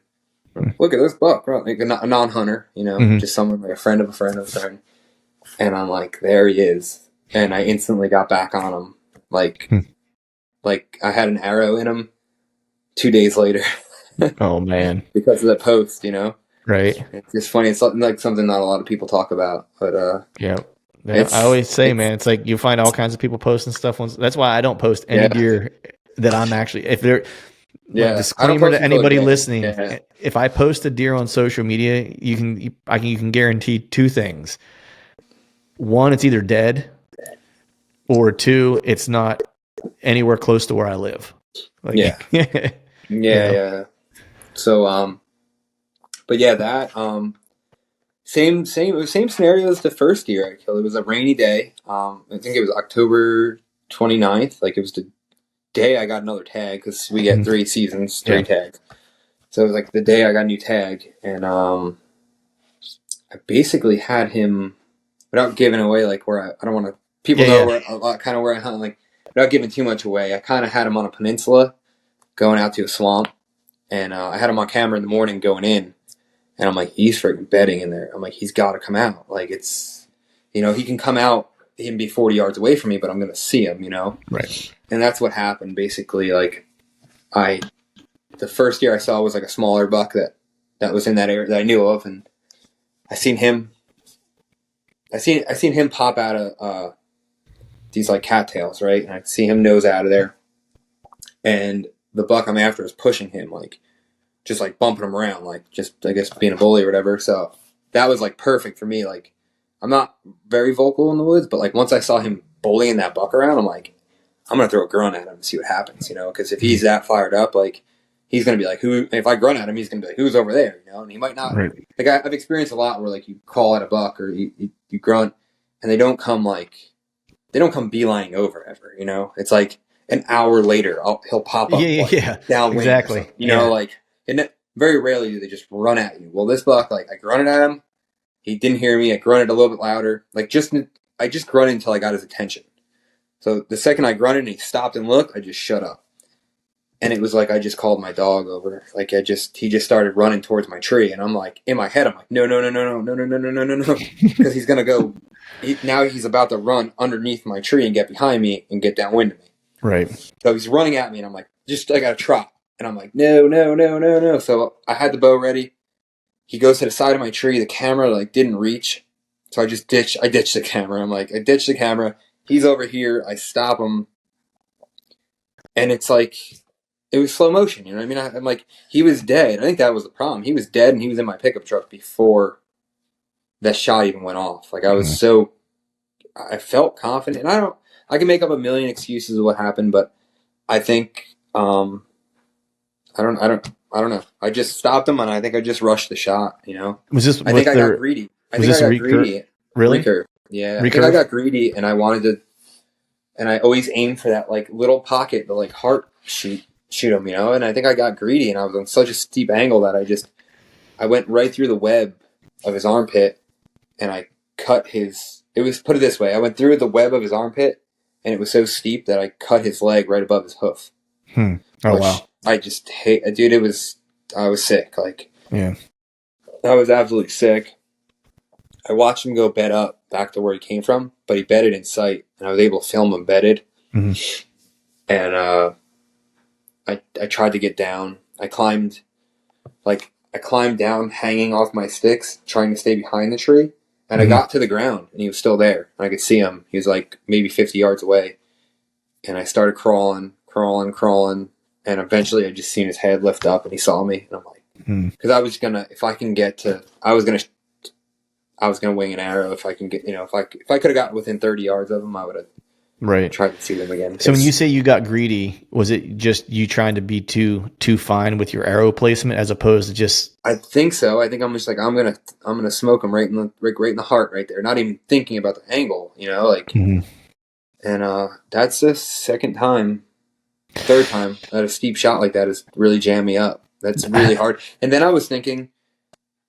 Look at this buck, right? Like a non-hunter, Mhm. just someone like a friend of a friend of a friend. And I'm like, there he is, and I instantly got back on him. Like I had an arrow in him 2 days later Oh man, because of that post. right? It's just funny. It's like something not a lot of people talk about, but Yeah. Yeah, I it's always say, it's man, it's like you find all kinds of people posting stuff. That's why I don't post any yeah, deer that I'm actually. If they're like yeah. I don't disclaimer post to until a anybody day. listening, Yeah, if I post a deer on social media, you can guarantee two things. One, it's either dead, or two, it's not anywhere close to where I live. yeah, Like, you yeah, know, yeah. So but yeah, that same scenario as the first deer I killed. It was a rainy day. I think it was October 29th. Like it was the day I got another tag because we get Mhm. 3 seasons, Yeah. 3 tags. So it was like the day I got a new tag, and I basically had him without giving away like where I don't want to. People Yeah, know yeah. where a lot kind of where I hunt. Like without giving too much away, I kind of had him on a peninsula, going out to a swamp, and I had him on camera in the morning going in, and I'm like, he's freaking bedding in there. I'm like, he's got to come out. Like, it's, he can come out, he can be 40 yards away from me, but I'm going to see him, Right. And that's what happened, basically. Like, the first year I saw was like a smaller buck that was in that area that I knew of, and I seen him pop out of these like cattails, right? And I see him nose out of there, and the buck I'm after is pushing him, like just like bumping him around, like just I guess being a bully or whatever. So that was like perfect for me. Like I'm not very vocal in the woods, but like once I saw him bullying that buck around, I'm like, I'm gonna throw a grunt at him and see what happens, because if he's that fired up, like he's gonna be like, who? If I grunt at him, he's gonna be like, who's over there, And he might not. Right. Like I've experienced a lot where like you call at a buck or you grunt, and they don't come beelining over ever, It's like an hour later, he'll pop up, downwind, exactly. Like, and very rarely do they just run at you. Well, this buck, like I grunted at him, he didn't hear me. I grunted a little bit louder, I just grunted until I got his attention. So the second I grunted and he stopped and looked, I just shut up. And it was like I just called my dog over. Like he just started running towards my tree, and I'm like, in my head, I'm like, no, because he's gonna go. Now he's about to run underneath my tree and get behind me and get downwind of me. Right. So he's running at me, and I'm like, I got to trot, and I'm like, no. So I had the bow ready. He goes to the side of my tree. The camera like didn't reach, so I ditched the camera. I ditched the camera. He's over here. I stop him, and it's like. It was slow motion, you know what I mean? I'm like, he was dead. I think that was the problem. He was dead, and he was in my pickup truck before that shot even went off. Like, I felt confident. And I can make up a million excuses of what happened, but I think, I don't know. I just stopped him, and I think I just rushed the shot, Was this? I think I got greedy. Greedy. Really? Recurve. Yeah. Recurve? I think I got greedy, and I wanted to, and I always aimed for that, like, little pocket, the, like, heart shoot him, and I think I got greedy, and I was on such a steep angle that I went right through the web of his armpit, and I cut put it this way, I went through the web of his armpit, and it was so steep that I cut his leg right above his hoof. Oh, wow. I just hate, dude, I was sick, like, yeah. I was absolutely sick. I watched him go bed up back to where he came from, but he bedded in sight, and I was able to film him bedded, and, I tried to get down. I climbed down hanging off my sticks, trying to stay behind the tree. And I got to the ground, and he was still there. And I could see him. He was like maybe 50 yards away. And I started crawling. And eventually I just seen his head lift up, and he saw me. And I'm like, because I was going to, if I can get to, I was going to wing an arrow. If I can get, if I could have gotten within 30 yards of him, I would have. Right. Try to see them again. So when you say you got greedy, was it just you trying to be too fine with your arrow placement as opposed to just? I think so. I think I'm just like I'm gonna smoke him right in the heart right there. Not even thinking about the angle, And that's the third time that a steep shot like that has really jammed me up. That's really hard. And then I was thinking,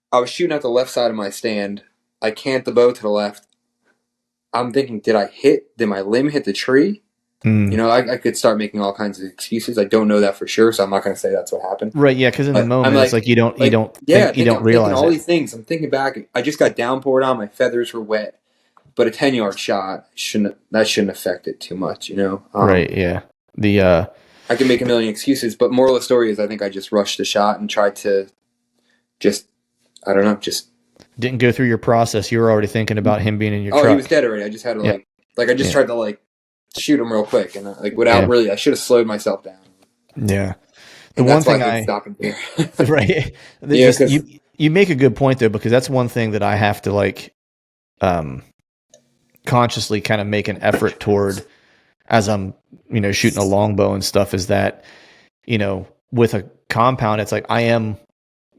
I was shooting at the left side of my stand. I cant the bow to the left. I'm thinking, did my limb hit the tree? I could start making all kinds of excuses. I don't know that for sure, so I'm not going to say that's what happened. Right, yeah, because in the moment, it's like you don't realize all these things. I'm thinking back. I just got downpoured on. My feathers were wet, but a 10-yard shot shouldn't affect it too much. Right, yeah. I can make a million excuses, but moral of the story is I think I just rushed the shot and tried to just didn't go through your process. You were already thinking about him being in your truck. Oh, he was dead already. I just had to tried to shoot him real quick, and without really, I should have slowed myself down. Yeah. The one thing I stop him here. Right. You make a good point though, because that's one thing that I have to consciously kind of make an effort toward as I'm, shooting a longbow and stuff, is that, with a compound, it's like I am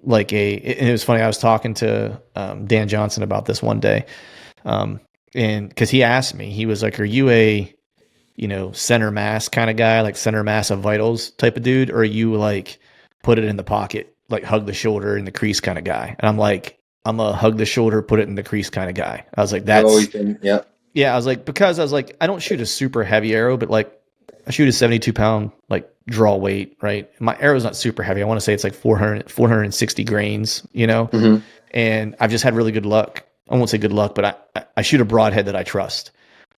and it was funny. I was talking to Dan Johnson about this one day. And because he asked me, he was like, are you a, center mass kind of guy, like center mass of vitals type of dude? Or are you like put it in the pocket, like hug the shoulder in the crease kind of guy? And I'm like, I'm a hug the shoulder, put it in the crease kind of guy. I was like, that's I've always been, yep. Yeah. I was like, because I don't shoot a super heavy arrow, but like I shoot a 72 pound like draw weight, right? My arrow's not super heavy. I want to say it's like 460 grains, you know? Mm-hmm. And I've just had really good luck. I won't say good luck, but I shoot a broadhead that I trust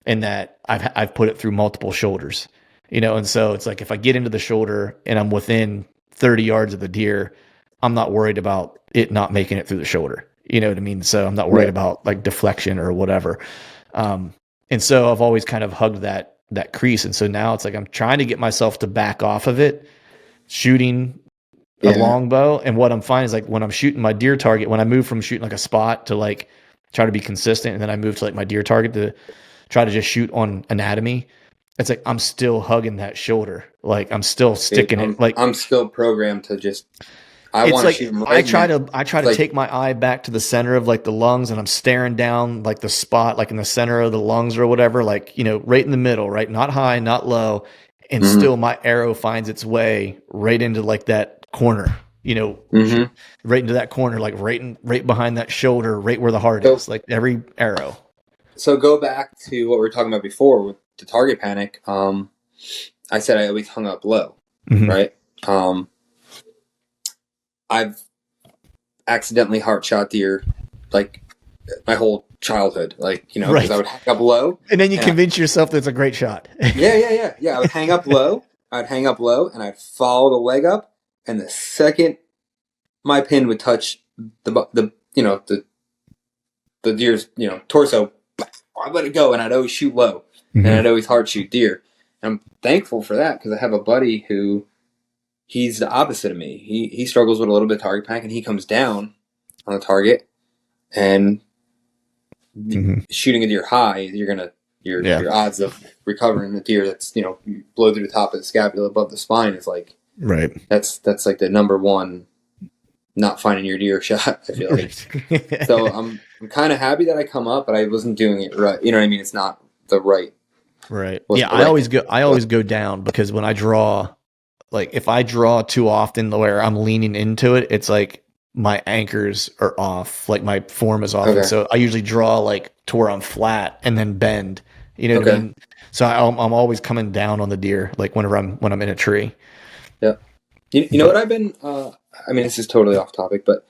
and that I've put it through multiple shoulders, you know? And so it's like, if I get into the shoulder and I'm within 30 yards of the deer, I'm not worried about it not making it through the shoulder. You know what I mean? So I'm not worried Right. about like deflection or whatever. And so I've always kind of hugged that crease. And so now it's like, I'm trying to get myself to back off of it, shooting a Yeah. longbow. And what I'm finding is like when I'm shooting my deer target, when I move from shooting like a spot to like try to be consistent, and then I move to like my deer target to try to just shoot on anatomy, it's like I'm still hugging that shoulder. Like I'm still sticking it. Like I'm still programmed to just. I it's want to like shoot him right. I try to Like, take my eye back to the center of like the lungs, and I'm staring down like the spot, like in the center of the lungs or whatever, like, you know, right in the middle, right? Not high, not low. And mm-hmm. still my arrow finds its way right into like that corner, you know, Mm-hmm. right into that corner, like right behind that shoulder, right where the heart So, is, like every arrow. so go back to what we were talking about before with the target panic. I said I always hung up low, Mm-hmm. right? I've accidentally heart shot deer like my whole childhood, like, you know, because Right. I would hang up low. And then you convince yourself that it's a great shot. Yeah. I would hang up low. And I'd follow the leg up. And the second my pin would touch the you know, the deer's, you know, torso, I'd let it go. And I'd always shoot low. Mm-hmm. And I'd always hard shoot deer. And I'm thankful for that because I have a buddy who he's the opposite of me. He struggles with a little bit of target panic, and he comes down on the target, and Mm-hmm. shooting a deer high, your odds of recovering the deer that's, you know, blow through the top of the scapula above the spine is like, Right. That's like the number one not finding your deer shot, I feel like. So I'm kind of happy that I come up, but I wasn't doing it right. You know what I mean? It's not the right. Right. Yeah, I always go down because when I draw, like if I draw too often where I'm leaning into it, it's like my anchors are off, like my form is off. Okay. And so I usually draw like to where I'm flat and then bend, you know what I mean? So I'm always coming down on the deer, like when I'm in a tree. Yeah. You know what I've been, I mean, this is totally off topic, but,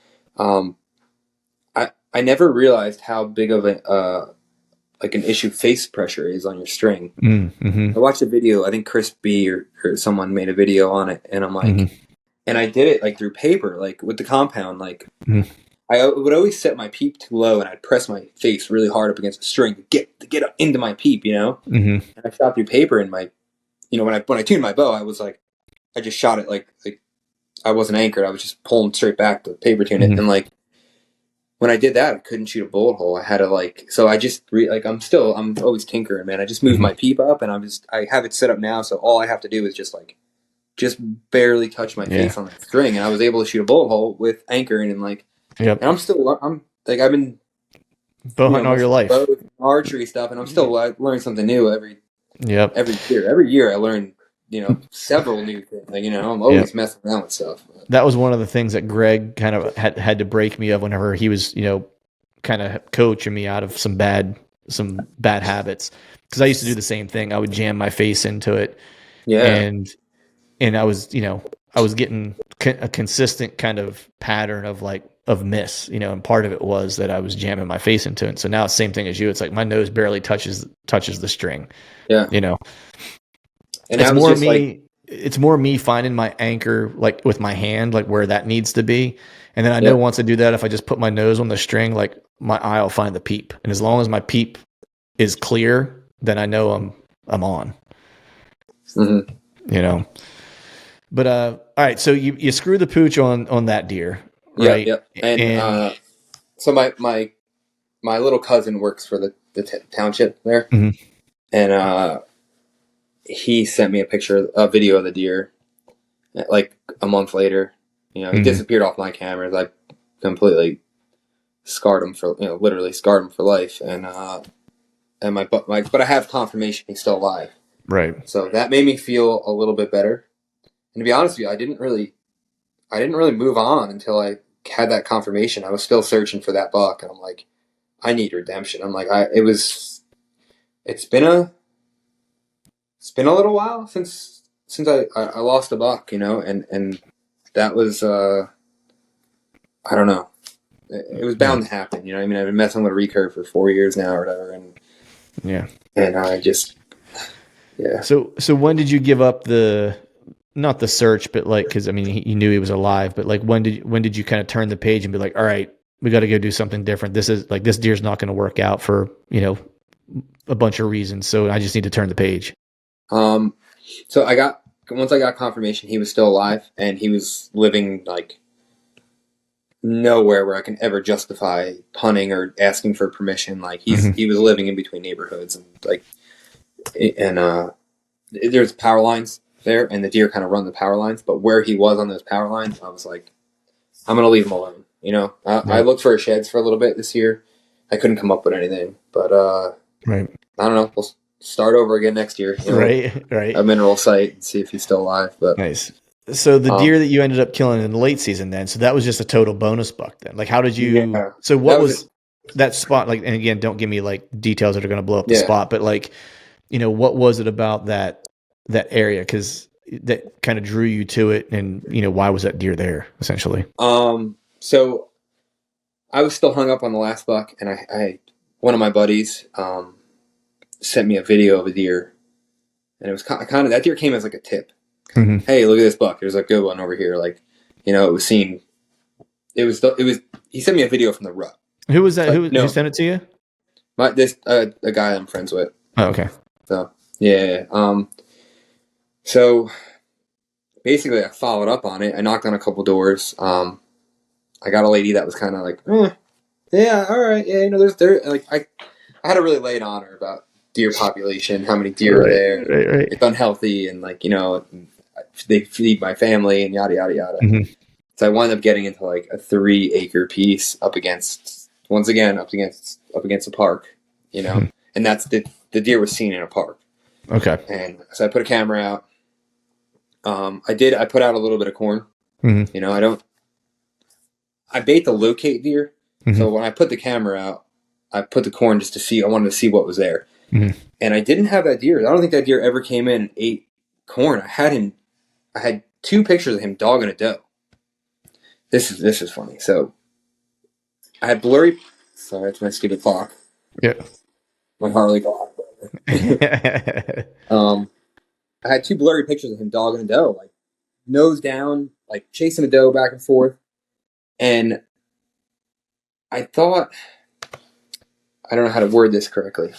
I never realized how big of like an issue face pressure is on your string. Mm-hmm. I watched a video, I think Chris B or someone made a video on it, and I'm like, Mm-hmm. and I did it like through paper, like with the compound, like Mm-hmm. I would always set my peep too low, and I'd press my face really hard up against the string to get up into my peep, you know. Mm-hmm. And I shot through paper, and you know, when I tuned my bow, I was like, I just shot it like I wasn't anchored. I was just pulling straight back to paper tune it, Mm-hmm. and like when I did that, I couldn't shoot a bullet hole. I had to so I just I'm always tinkering, man. I just moved my peep up, and I have it set up now, so all I have to do is just barely touch my face on the string, and I was able to shoot a bullet hole with anchoring and like. Yep. And I'm like I've been bow hunting all your life, archery stuff, and I'm still learning something new every year. Every year I learn, you know, several new things. Like, you know, I'm always messing around with stuff. That was one of the things that Greg kind of had to break me of whenever he was, you know, kind of coaching me out of some bad habits. Because I used to do the same thing. I would jam my face into it, and I was, you know, I was getting a consistent kind of pattern of miss, you know, and part of it was that I was jamming my face into it. So now it's the same thing as you. It's like my nose barely touches the string. Yeah, you know, and it's more me. It's more me finding my anchor, like with my hand, like where that needs to be. And then I know once I do that, if I just put my nose on the string, like my eye will find the peep. And as long as my peep is clear, then I know I'm on. Mm-hmm. You know. But all right, so you screw the pooch on that deer, right? Yeah. And so my little cousin works for the township there, mm-hmm. And he sent me a video of the deer, like a month later. You know, he disappeared off my cameras. I completely scarred him literally scarred him for life. And but I have confirmation he's still alive. Right. So that made me feel a little bit better. And to be honest with you, I didn't really move on until I had that confirmation. I was still searching for that buck, and I'm like, I need redemption. I'm like, it's been it's been a little while since I lost a buck, and that was I don't know. It was Yeah. bound to happen, I mean, I've been messing with a recurve for 4 years now or whatever, Yeah. and I just yeah. So when did you give up not the search, but like, cause I mean, you knew he was alive, but like, when did you kind of turn the page and be like, all right, we got to go do something different. This is like, this deer's not going to work out for, a bunch of reasons. So I just need to turn the page. So once I got confirmation he was still alive and he was living like nowhere where I can ever justify hunting or asking for permission. Like he was living in between neighborhoods and there's power lines there and the deer kind of run the power lines. But where he was on those power lines, I was like, I'm gonna leave him alone. I looked for sheds for a little bit this year. I couldn't come up with anything, but Right. I don't know. We'll start over again next year. Right. A mineral site and see if he's still alive. But Nice. So the deer that you ended up killing in the late season then, so that was just a total bonus buck then. Like how did you so what was that spot like, and again, don't give me like details that are going to blow up the spot, but like, what was it about that area? Cause that kind of drew you to it. And, why was that deer there essentially? So I was still hung up on the last buck and I one of my buddies, sent me a video of a deer and it was kind of, that deer came as like a tip. Mm-hmm. Hey, look at this buck. There's a good one over here. Like, it was seen. He sent me a video from the rut. Who was that? Who sent it to you? A guy I'm friends with. Oh, okay. So, yeah. So basically I followed up on it. I knocked on a couple doors. I got a lady that was kind of like, yeah, all right. Yeah, I had to really lay it on her about deer population, how many deer are there. Right. It's unhealthy and they feed my family and yada, yada, yada. Mm-hmm. So I wound up getting into like a 3-acre piece up against a park, Mm-hmm. and that's the deer was seen in a park. Okay. And so I put a camera out. I put out a little bit of corn. Mm-hmm. I bait the locate deer. Mm-hmm. So when I put the camera out, I put the corn just to see, I wanted to see what was there. Mm-hmm. And I didn't have that deer. I don't think that deer ever came in and ate corn. I had 2 pictures of him dogging a doe. This is funny. So I had blurry. Sorry, it's my stupid clock. Yeah. My Harley clock. I had 2 blurry pictures of him dogging a doe, like nose down, like chasing a doe back and forth. And I thought, I don't know how to word this correctly.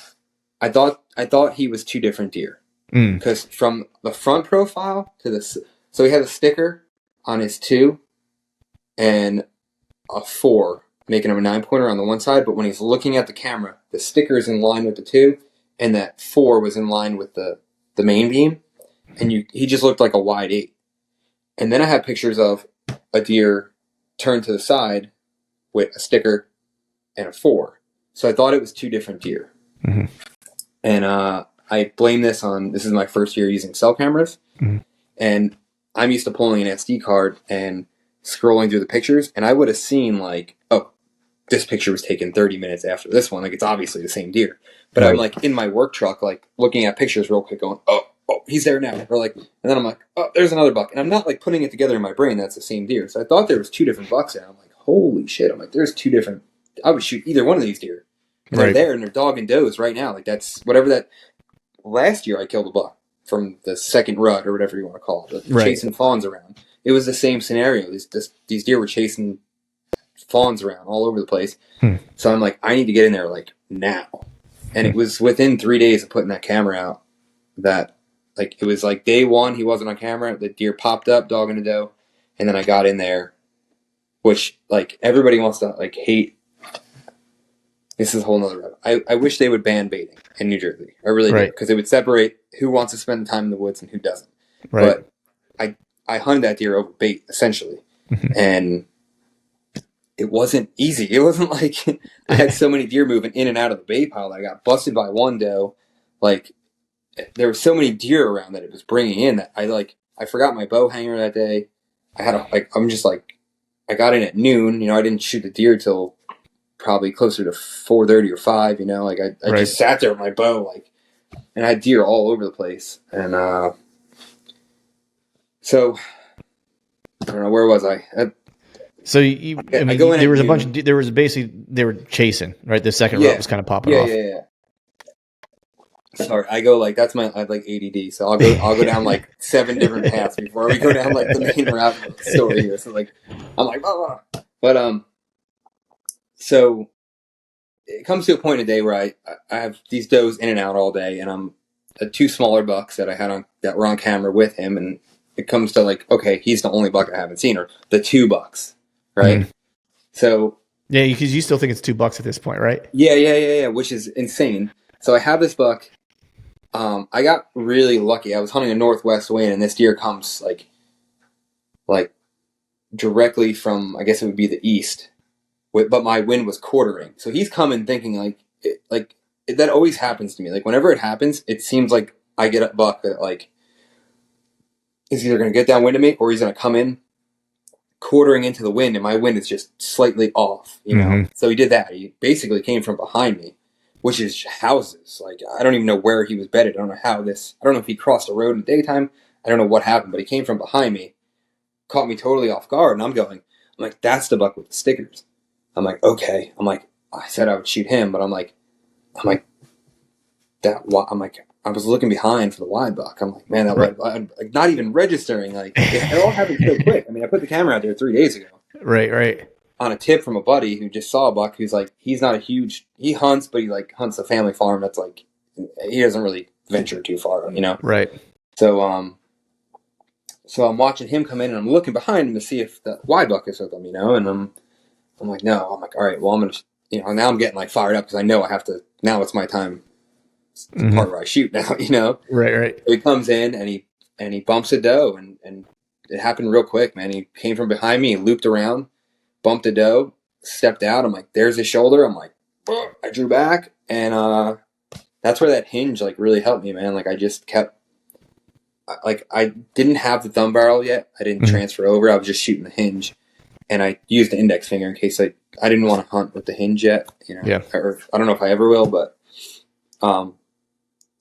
I thought he was 2 different deer because from the front profile to so he had a sticker on his 2 and a 4, making him a 9-pointer on the one side. But when he's looking at the camera, the sticker is in line with the 2, and that 4 was in line with the main beam, and he just looked like a wide 8. And then I had pictures of a deer turned to the side with a sticker and a 4. So I thought it was 2 different deer. Mm-hmm. And I blame this is my first year using cell cameras, and I'm used to pulling an SD card and scrolling through the pictures, and I would have seen like, oh, this picture was taken 30 minutes after this one. Like, it's obviously the same deer. But right. I'm like in my work truck, like looking at pictures real quick going, oh, he's there now. Or like, and then I'm like, oh, there's another buck. And I'm not like putting it together in my brain that's the same deer. So I thought there was 2 different bucks there. I'm like, holy shit. I'm like, there's 2 different, I would shoot either one of these deer. And they're there and they're dog and does right now. Like, that's whatever that, last year I killed a buck from the second rut or whatever you want to call it. Chasing fawns around. It was the same scenario. These deer were chasing fawns around all over the place. So I'm like, I need to get in there like now. And it was within 3 days of putting that camera out that, like, it was like day 1 he wasn't on camera. The deer popped up, dog and a doe, and then I got in there, which like everybody wants to like hate. This is a whole nother rabbit. I wish they would ban baiting in New Jersey. I really do, because it would separate who wants to spend time in the woods and who doesn't. Right. But I hunted that deer over bait essentially, and it wasn't easy. It wasn't like I had so many deer moving in and out of the bait pile that I got busted by one doe. Like, there were so many deer around that it was bringing in that I forgot my bow hanger that day. I got in at noon. I didn't shoot the deer till probably closer to 4:30 or 5. I just sat there with my bow and I had deer all over the place. And so I don't know, where was I? So I I go mean, in there at was a bunch noon. of there was basically they were chasing, right? The second rope Yeah, was kind of popping yeah, off. yeah, yeah. Sorry, I go like that's my I have like ADD, so I'll go down like 7 different paths before we go down like the main route of the story here. So like I'm like, but so it comes to a point in the day where I have these does in and out all day, and I'm two smaller bucks that I had on that were on camera with him, and it comes to like, okay, he's the only buck I haven't seen, or the two bucks, right? Mhm. So Yeah, because you still think it's $2 at this point, right? yeah, which is insane. So I have this buck. I got really lucky. I was hunting a northwest wind, and this deer comes like directly from, I guess it would be the east, but my wind was quartering. So he's coming thinking that always happens to me. Like whenever it happens, it seems like I get a buck that like is either going to get downwind of me or he's going to come in quartering into the wind, and my wind is just slightly off, you know? Mm-hmm. So he did that. He basically came from behind me, which is houses. Like, I don't even know where he was bedded. I don't know if he crossed a road in the daytime. I don't know what happened, but he came from behind me, caught me totally off guard, and I'm like, that's the buck with the stickers. I'm like, okay. I'm like, I said I would shoot him, but I'm like, I was looking behind for the wide buck. I'm like, man, that Right. like not even registering. Like, it all happened so quick. I mean, I put the camera out there 3 days ago Right. on a tip from a buddy who just saw a buck who's like, he's not a huge, he hunts, but he like hunts a family farm that's like, he doesn't really venture too far, you know? Right. So I'm watching him come in, and I'm looking behind him to see if the wide buck is with him, you know? And I'm like, no. I'm like, all right, well, I'm going to, you know, now I'm getting like fired up because I know I have to, now it's my time, the part Mm-hmm. where I shoot now, you know? Right. So he comes in and he bumps a doe, and it happened real quick, man. He came from behind me, he looped around, bumped a doe, stepped out. I'm like, there's his shoulder. I'm like, I drew back, and that's where that hinge like really helped me, man. Like I just kept, like I didn't have the thumb barrel yet. I didn't Mm-hmm. transfer over. I was just shooting the hinge, and I used the index finger in case I didn't want to hunt with the hinge yet, you know. Yeah. Or I don't know if I ever will, but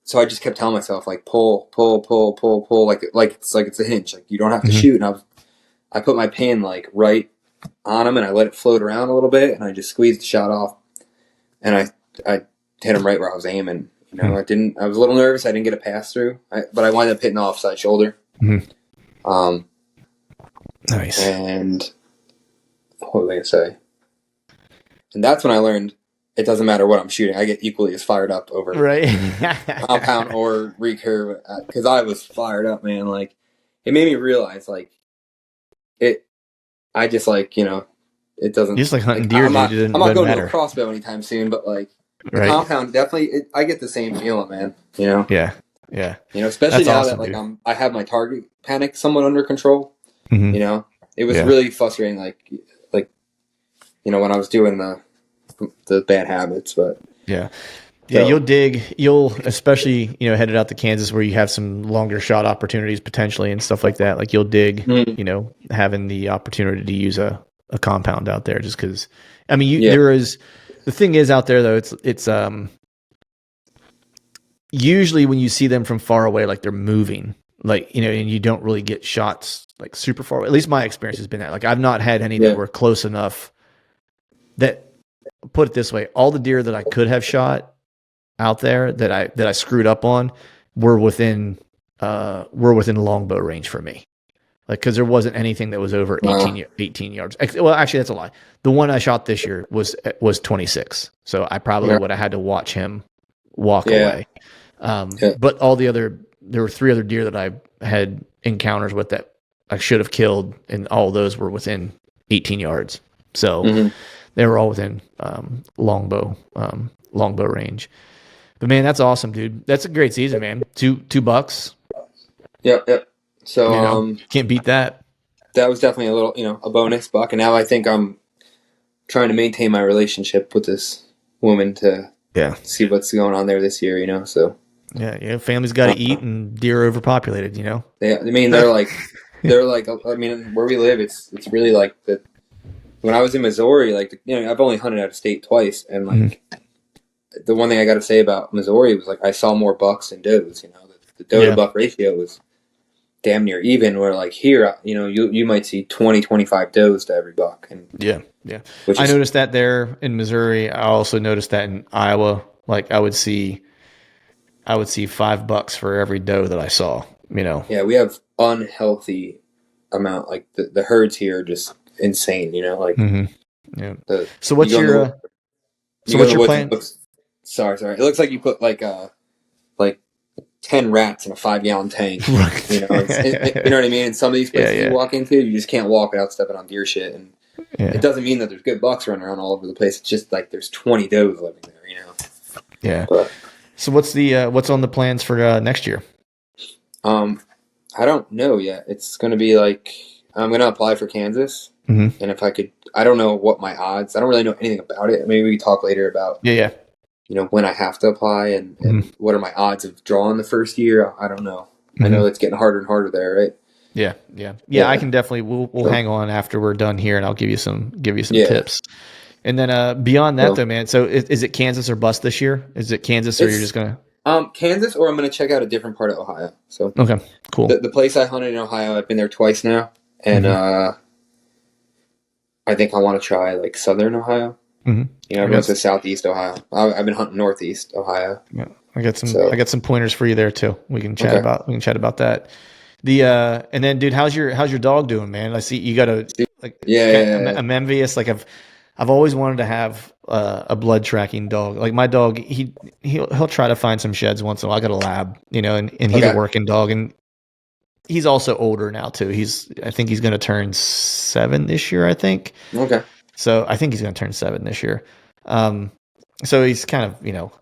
so I just kept telling myself like pull, like it's a hinge. Like you don't have to Mm-hmm. shoot. And I put my pin like right on him, and I let it float around a little bit, and I just squeezed the shot off, and I hit him right where I was aiming. You know, I was a little nervous. I didn't get a pass through, but I wound up hitting the offside shoulder. Mm-hmm. Nice. And what was I gonna say? And that's when I learned it doesn't matter what I'm shooting. I get equally as fired up over Right. compound or recurve, because I was fired up, man. Like it made me realize like it. I just like, you know, it doesn't You just like hunting like deer, I'm dude. not It doesn't, I'm not doesn't going to a matter. crossbow anytime soon, but like the Right. compound definitely I get the same feeling, man. You know, Yeah. especially That's now awesome, that like dude. I have my target panic somewhat under control. Mm-hmm. You know, it was Yeah. really frustrating, like you know when I was doing the bad habits, but Yeah. Yeah, so, you'll especially, headed out to Kansas where you have some longer shot opportunities potentially and stuff like that. Like you'll dig, mm, having the opportunity to use a compound out there just because, I mean, yeah, the thing is out there though, it's usually when you see them from far away, like they're moving, like, and you don't really get shots like super far away. At least my experience has been that. Like I've not had any that yeah, were close enough that, put it this way, all the deer that I could have shot out there that I screwed up on were within longbow range for me. Like, cause there wasn't anything that was over uh, 18 yards. Well, actually that's a lie. The one I shot this year was 26. So I probably yeah, would have had to watch him walk yeah, away. yeah, But there were 3 other deer that I had encounters with that I should have killed. And all of those were within 18 yards. So mm-hmm. they were all within, longbow range. But man, that's awesome, dude. That's a great season, man. $2. Yep. So Can't beat that. that was definitely a little, a bonus buck, and now I think I'm trying to maintain my relationship with this woman to Yeah. see what's going on there this year, so Yeah. Family's got to eat, and deer are overpopulated. I mean they're like I mean where we live it's really like the when I was in Missouri, like I've only hunted out of state twice, and like the one thing I got to say about Missouri was like I saw more bucks than does. You know, the doe to Yeah. buck ratio was damn near even. Where like here, you know, you might see 20, 25 does to every buck, and Yeah. Yeah. which I is noticed that there in Missouri. I also noticed that in Iowa. Like I would see $5 for every doe that I saw, you know. yeah, we have unhealthy amount. Like the herds here are just insane. You know, like Hmm. Yeah. the So you what's go in the your you go in the woods and it plan? looks sorry, it looks like you put like 10 rats in a 5-gallon tank. You know, you know Right. what I mean. In some of these Yeah, places you yeah, walk into, you just can't walk without stepping on deer shit, and it yeah, doesn't mean that there's good bucks running around all over the place. It's just like there's 20 does living there. You know, yeah. but So what's on the plans for next year? um, I don't know yet. It's going to be like I'm going to apply for Kansas, Hmm. and if I could, I don't know what my odds. I don't really know anything about it. Maybe we can talk later about Yeah, yeah. when I have to apply Hmm. and what are my odds of drawing the first year. I don't know. I know Hmm. it's getting harder and harder there, right? Yeah, yeah, yeah. I Yeah. can definitely. We'll So hang on after we're done here, and I'll give you some yeah. tips. And then beyond that, So though, man. So is it Kansas or bust this year? Is it Kansas, or you're it's just gonna? Kansas, or I'm going to check out a different part of Ohio. So Okay, cool. the place I hunted in Ohio, I've been there twice now, and Hmm. I think I want to try like Southern Ohio. Hmm. You know, I everyone got says Southeast Ohio. I've been hunting Northeast Ohio. yeah, I got some pointers for you there too. Okay. We can chat about that. And then, dude, how's your dog doing, man? I see you got like Yeah, yeah, I'm envious. Like I've always wanted to have a blood tracking dog. Like my dog, he'll try to find some sheds once in a while. I got a lab, and yeah. he's a Okay. working dog, and he's also older now too. I think he's going to turn 7 this year. I think Okay. so. I think he's going to turn 7 this year. Um, so he's kind of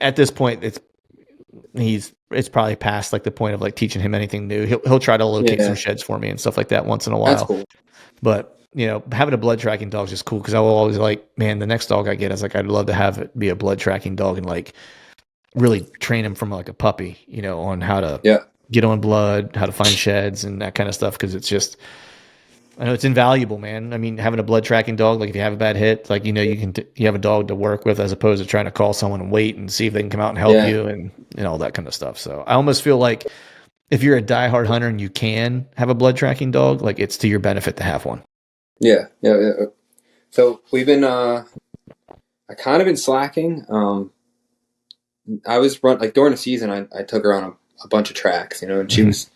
at this point it's probably past like the point of like teaching him anything new. He'll try to locate some Yeah, sheds for me and stuff like that once in a that's while. cool. But having a blood tracking dog is just cool because I will always like, man, the next dog I get is like I'd love to have it be a blood tracking dog and like really train him from like a puppy, on how to Yeah, get on blood, how to find sheds and that kind of stuff because it's just I know it's invaluable, man. I mean, having a blood tracking dog, like if you have a bad hit, like you have a dog to work with as opposed to trying to call someone and wait and see if they can come out and help yeah, you and all that kind of stuff. So I almost feel like if you're a diehard hunter and you can have a blood tracking dog, like it's to your benefit to have one. yeah. So we've been I kind of been slacking. I was run like during the season. I took her on a bunch of tracks, and Hmm. she's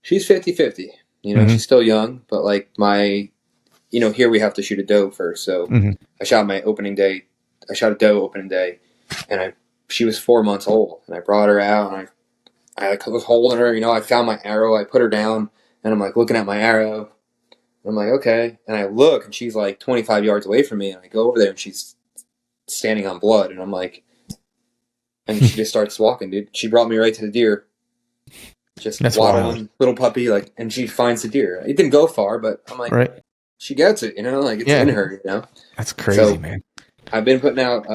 50-50. Hmm. She's still young, but like here we have to shoot a doe first. So Hmm. I shot my opening day. I shot a doe opening day, and she was 4 months old, and I brought her out, and I like was holding her. I found my arrow. I put her down, and I'm like looking at my arrow. I'm like, okay, and I look, and she's like 25 yards away from me, and I go over there, and she's standing on blood, and I'm like, and she just starts walking, dude. She brought me right to the deer, just That's wild, waddling, little puppy, like, and she finds the deer. It didn't go far, but I'm like, right? she gets it, like it's in Yeah, her. that's crazy, So man. I've been putting out.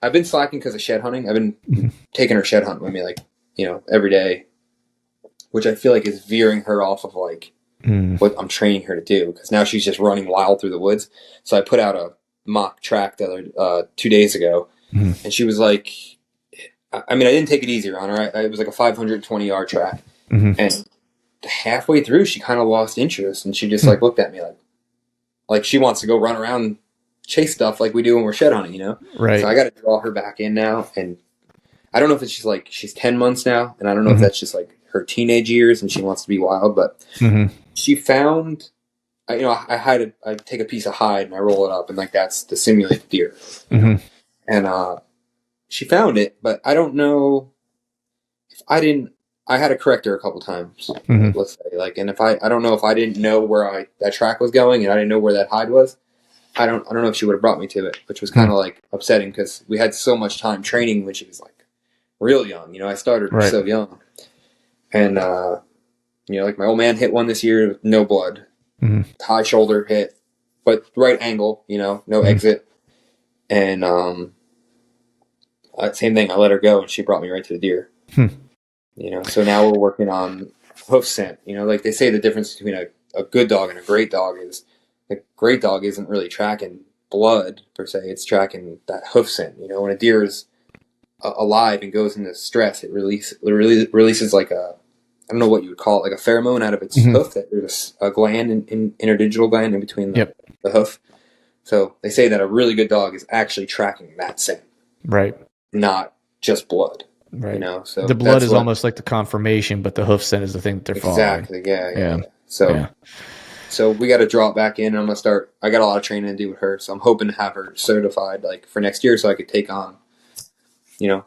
I've been slacking because of shed hunting. I've been Hmm. taking her shed hunting with me, like every day, which I feel like is veering her off of like Mm. what I'm training her to do because now she's just running wild through the woods. So I put out a mock track the other 2 days ago, Hmm. and she was like, I mean, I didn't take it easier on her. It was like a 520-yard track, Hmm. and halfway through, she kind of lost interest, and she just Hmm. like looked at me like she wants to go run around, and chase stuff like we do when we're shed hunting. So Right. I got to draw her back in now, and I don't know if it's just like she's 10 months now, and I don't know if Hmm. that's just like her teenage years and she wants to be wild, but Hmm. she found. I take a piece of hide and I roll it up, and like that's to simulate the deer, Hmm. and she found it, but I don't know if I didn't. I had to correct her a couple times, Hmm. let's say, like, and if I don't know if I didn't know where that track was going, and I didn't know where that hide was. I don't know if she would have brought me to it, which was kind of like upsetting because we had so much time training when she was like real young. I started her Right. so young, and like my old man hit one this year, no blood, Hmm. high shoulder hit, but right angle, no Hmm. exit, and same thing. I let her go, and she brought me right to the deer. Hmm. So now we're working on hoof scent. Like they say, the difference between a good dog and a great dog is a great dog isn't really tracking blood per se. It's tracking that hoof scent. You know, when a deer is alive and goes into stress, it releases like a, I don't know what you would call it, like a pheromone out of its Mhm. hoof. That there's a gland, interdigital gland in between Yep. the hoof. So they say that a really good dog is actually tracking that scent, Right. not just blood. You Right. know, The so blood that's is what almost like the confirmation, but the hoof scent is the thing that they're following. exactly. Yeah, yeah, Yeah. yeah. So Yeah. so we got to draw it back in. And I'm gonna start. I got a lot of training to do with her, so I'm hoping to have her certified like for next year, so I could take on, you know,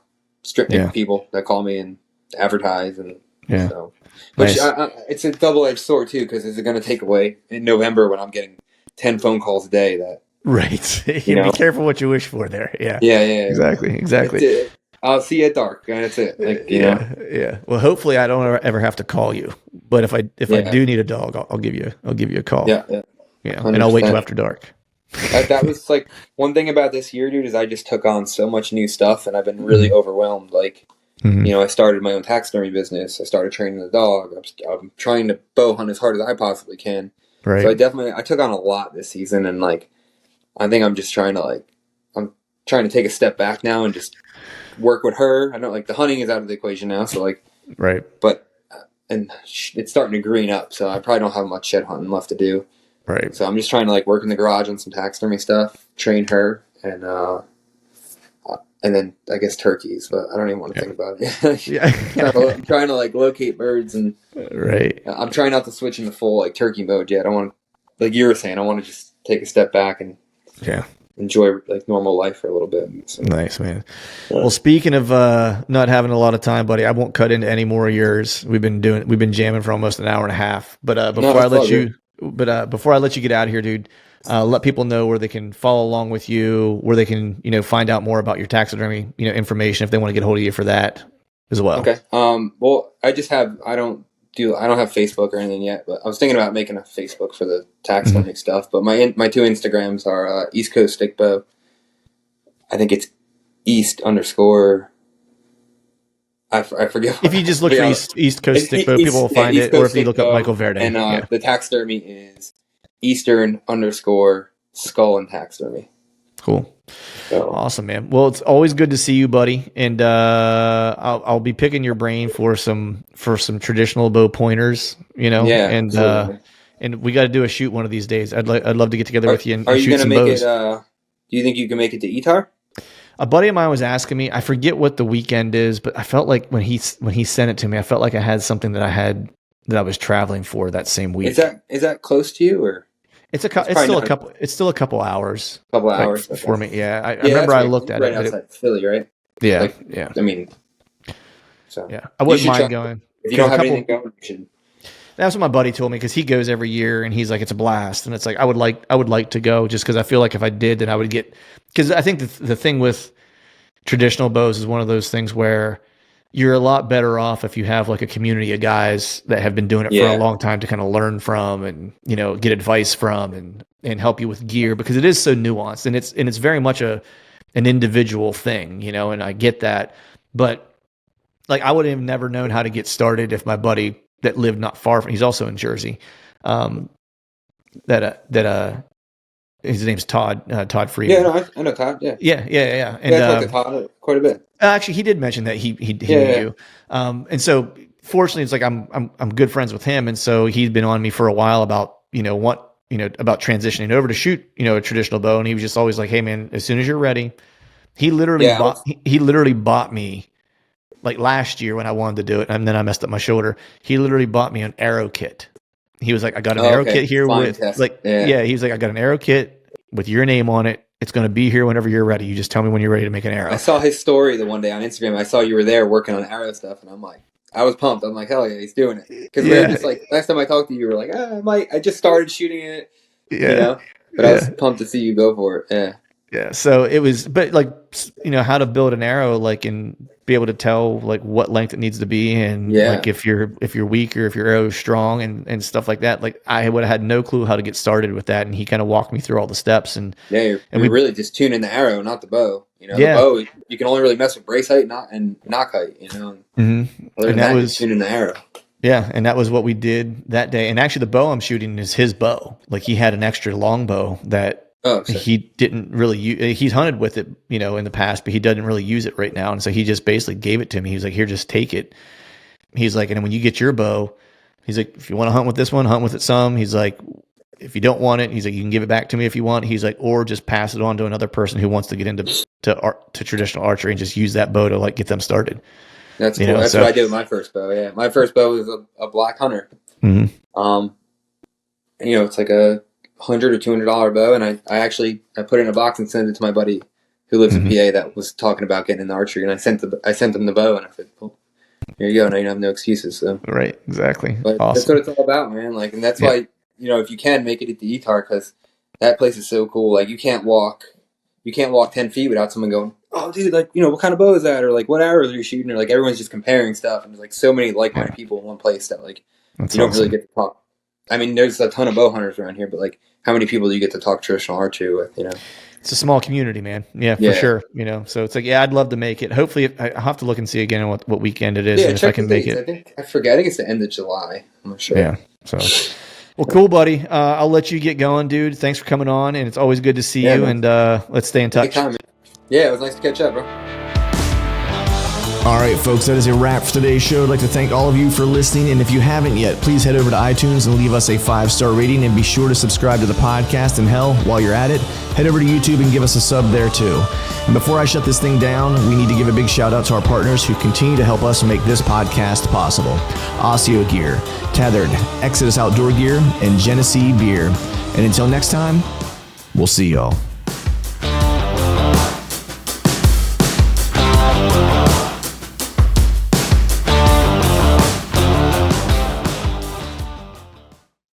Yeah. people that call me and advertise and Yeah. so. But Nice. it's a double-edged sword too, because is it going to take away in November when I'm getting 10 phone calls a day that Right. you You be know? careful what you wish for there. Yeah. Yeah, yeah, yeah. Exactly. Exactly. I'll see you at dark, and that's it. Like you know, Yeah. Yeah. Well, hopefully I don't ever have to call you, but if I yeah, do need a dog, I'll give you a call. yeah, yeah, You know, and hundred I'll wait till percent. after dark. That was like one thing about this year, dude, is I just took on so much new stuff, and I've been really Mhm. overwhelmed. Like, Mhm. I started my own taxidermy business. I started training the dog. I'm trying to bow hunt as hard as I possibly can. So Right. I took on a lot this season, and like I think I'm just trying to I'm trying to take a step back now and just work with her. I know like the hunting is out of the equation now, so like, Right. but and it's starting to green up, so I probably don't have much shed hunting left to do. Right. So I'm just trying to like work in the garage on some taxidermy stuff, train her, and then I guess turkeys, but I don't even want to Yeah. think about it. Yeah. I'm trying to like locate birds, and Right. I'm trying not to switch into full like turkey mode yet. I want, like you were saying, I want to just take a step back and Yeah. enjoy like normal life for a little bit. So, Nice, man. yeah. Well, speaking of not having a lot of time, buddy, I won't cut into any more of yours. We've been jamming for almost an hour and a half. But No, before I it's all let good. you, before I let you get out of here, dude, let people know where they can follow along with you, where they can find out more about your taxidermy information if they want to get a hold of you for that as well. Okay. Well, I don't have Facebook or anything yet, but I was thinking about making a Facebook for the taxidermy stuff. But my two Instagrams are East Coast Stick Bow. I think it's East underscore. I forget. If you just look for Yeah, East Coast it's Stick Bow, people will find East it. Or Coast if you Stick look up Bow, Michael Varady, and yeah. the taxidermy is Eastern underscore Skull and Taxidermy. Cool. So Awesome, man. Well, it's always good to see you, buddy. And I'll be picking your brain for some traditional bow pointers, yeah, and absolutely. we got to do a shoot one of these days. I'd love to get together with you Are and you shoot gonna some make it? bows. Do you think you can make it to Etar? A buddy of mine was asking me. I forget what the weekend is, but I felt like when he sent it to me, I felt like I had something that I was traveling for that same week. Is that close to you or? It's It's probably still a not couple. It's still a couple hours, a couple like hours. Okay. for me. Yeah, I Yeah, remember that's I right. looked It's at right it, but outside Philly, right? yeah, Like, yeah, I mean, so yeah. I you wouldn't should try. mind going If you because don't a have anything couple. going, you should. That's what my buddy told me because he goes every year and he's like, it's a blast. And it's like, I would like to go just because I feel like if I did, then I would get, because I think the thing with traditional bows is one of those things where you're a lot better off if you have like a community of guys that have been doing it for a Yeah, long time to kind of learn from and, get advice from and help you with gear because it is so nuanced and it's very much an individual thing, and I get that. But like I would have never known how to get started if my buddy that lived not far from he's also in Jersey. Um, his name's Todd yeah. Freeman. No, I know Todd. Yeah, Yeah. And yeah. I talked to Todd quite a bit. actually, he did mention that he Yeah, knew yeah. you. And so fortunately, it's like I'm good friends with him, and so he's been on me for a while about about transitioning over to shoot a traditional bow, and he was just always like, hey man, as soon as you're ready, Yeah, he literally bought me like last year when I wanted to do it, and then I messed up my shoulder. He literally bought me an arrow kit. He was like, I got an oh, arrow okay. kit here Flying with test. like, Yeah. yeah, he's like, I got an arrow kit with your name on it. It's going to be here whenever you're ready. You just tell me when you're ready to make an I arrow. saw his story the one day on Instagram. I saw you were there working on arrow stuff, and I'm like, I was pumped. I'm like, hell yeah, he's doing it. Because we were Yeah. just like, last time I talked to you, you were like, I just started shooting it, you Yeah. know? But I was Yeah. pumped to see you go for it. Yeah. Yeah. So it was, but like, how to build an arrow, like, and be able to tell like what length it needs to be. And Yeah. like, if you're weak or if your arrow is strong and stuff like that, like I would have had no clue how to get started with that. And he kind of walked me through all the steps Yeah, and you're we, really just tuning the arrow, not the bow. The yeah. bow, you can only really mess with brace height and knock height, hmm Other than And that that, you're was, tuning the arrow. yeah. And that was what we did that day. And actually the bow I'm shooting is his bow. Like he had an extra long bow that Oh, sick. He didn't really he's hunted with it, you know, in the past, but he doesn't really use it right now. And so he just basically gave it to me. He was like, here, just take it. He's like, and when you get your bow, he's like, if you want to hunt with this one, hunt with it some. He's like, if you don't want it, he's like, you can give it back to me if you want. He's like, or just pass it on to another person who wants to get into to traditional archery and just use that bow to like get them started. That's cool. That's what I did with my first bow. Yeah, my first bow was a black hunter. Mm-hmm. You know, it's like a $100 or $200 bow, and I put it in a box and sent it to my buddy who lives in PA that was talking about getting into archery, and I sent him the bow, and I said, well, here you go. Now you don't have no excuses. So right, exactly. But awesome. That's what it's all about, man. Like, and that's why, you know, if you can, make it at the ETAR, because that place is so cool. Like, you can't walk 10 feet without someone going, oh, dude, like, you know, what kind of bow is that? Or like, what arrows are you shooting? Or like, everyone's just comparing stuff, and there's like so many like-minded people in one place that like That's you don't awesome. really get to talk. I mean, there's a ton of bow hunters around here, but like, how many people do you get to talk traditional archery with? You know, it's a small community, man. Yeah, for sure. You know, so it's like, yeah, I'd love to make it. Hopefully, I'll have to look and see again what weekend it is, and if I can make it. I forget it's the end of July. I'm not sure. Yeah. So, well, cool, buddy. I'll let you get going, dude. Thanks for coming on, and it's always good to see you. Man. And let's stay in touch. Anytime, man. Yeah, it was nice to catch up, bro. All right, folks, that is a wrap for today's show. I'd like to thank all of you for listening, and if you haven't yet, please head over to iTunes and leave us a 5-star rating, and be sure to subscribe to the podcast. And hell, while you're at it, head over to YouTube and give us a sub there too. And before I shut this thing down, we need to give a big shout out to our partners who continue to help us make this podcast possible. Osseo Gear, Tethered, Exodus Outdoor Gear, and Genesee Beer. And until next time, we'll see y'all.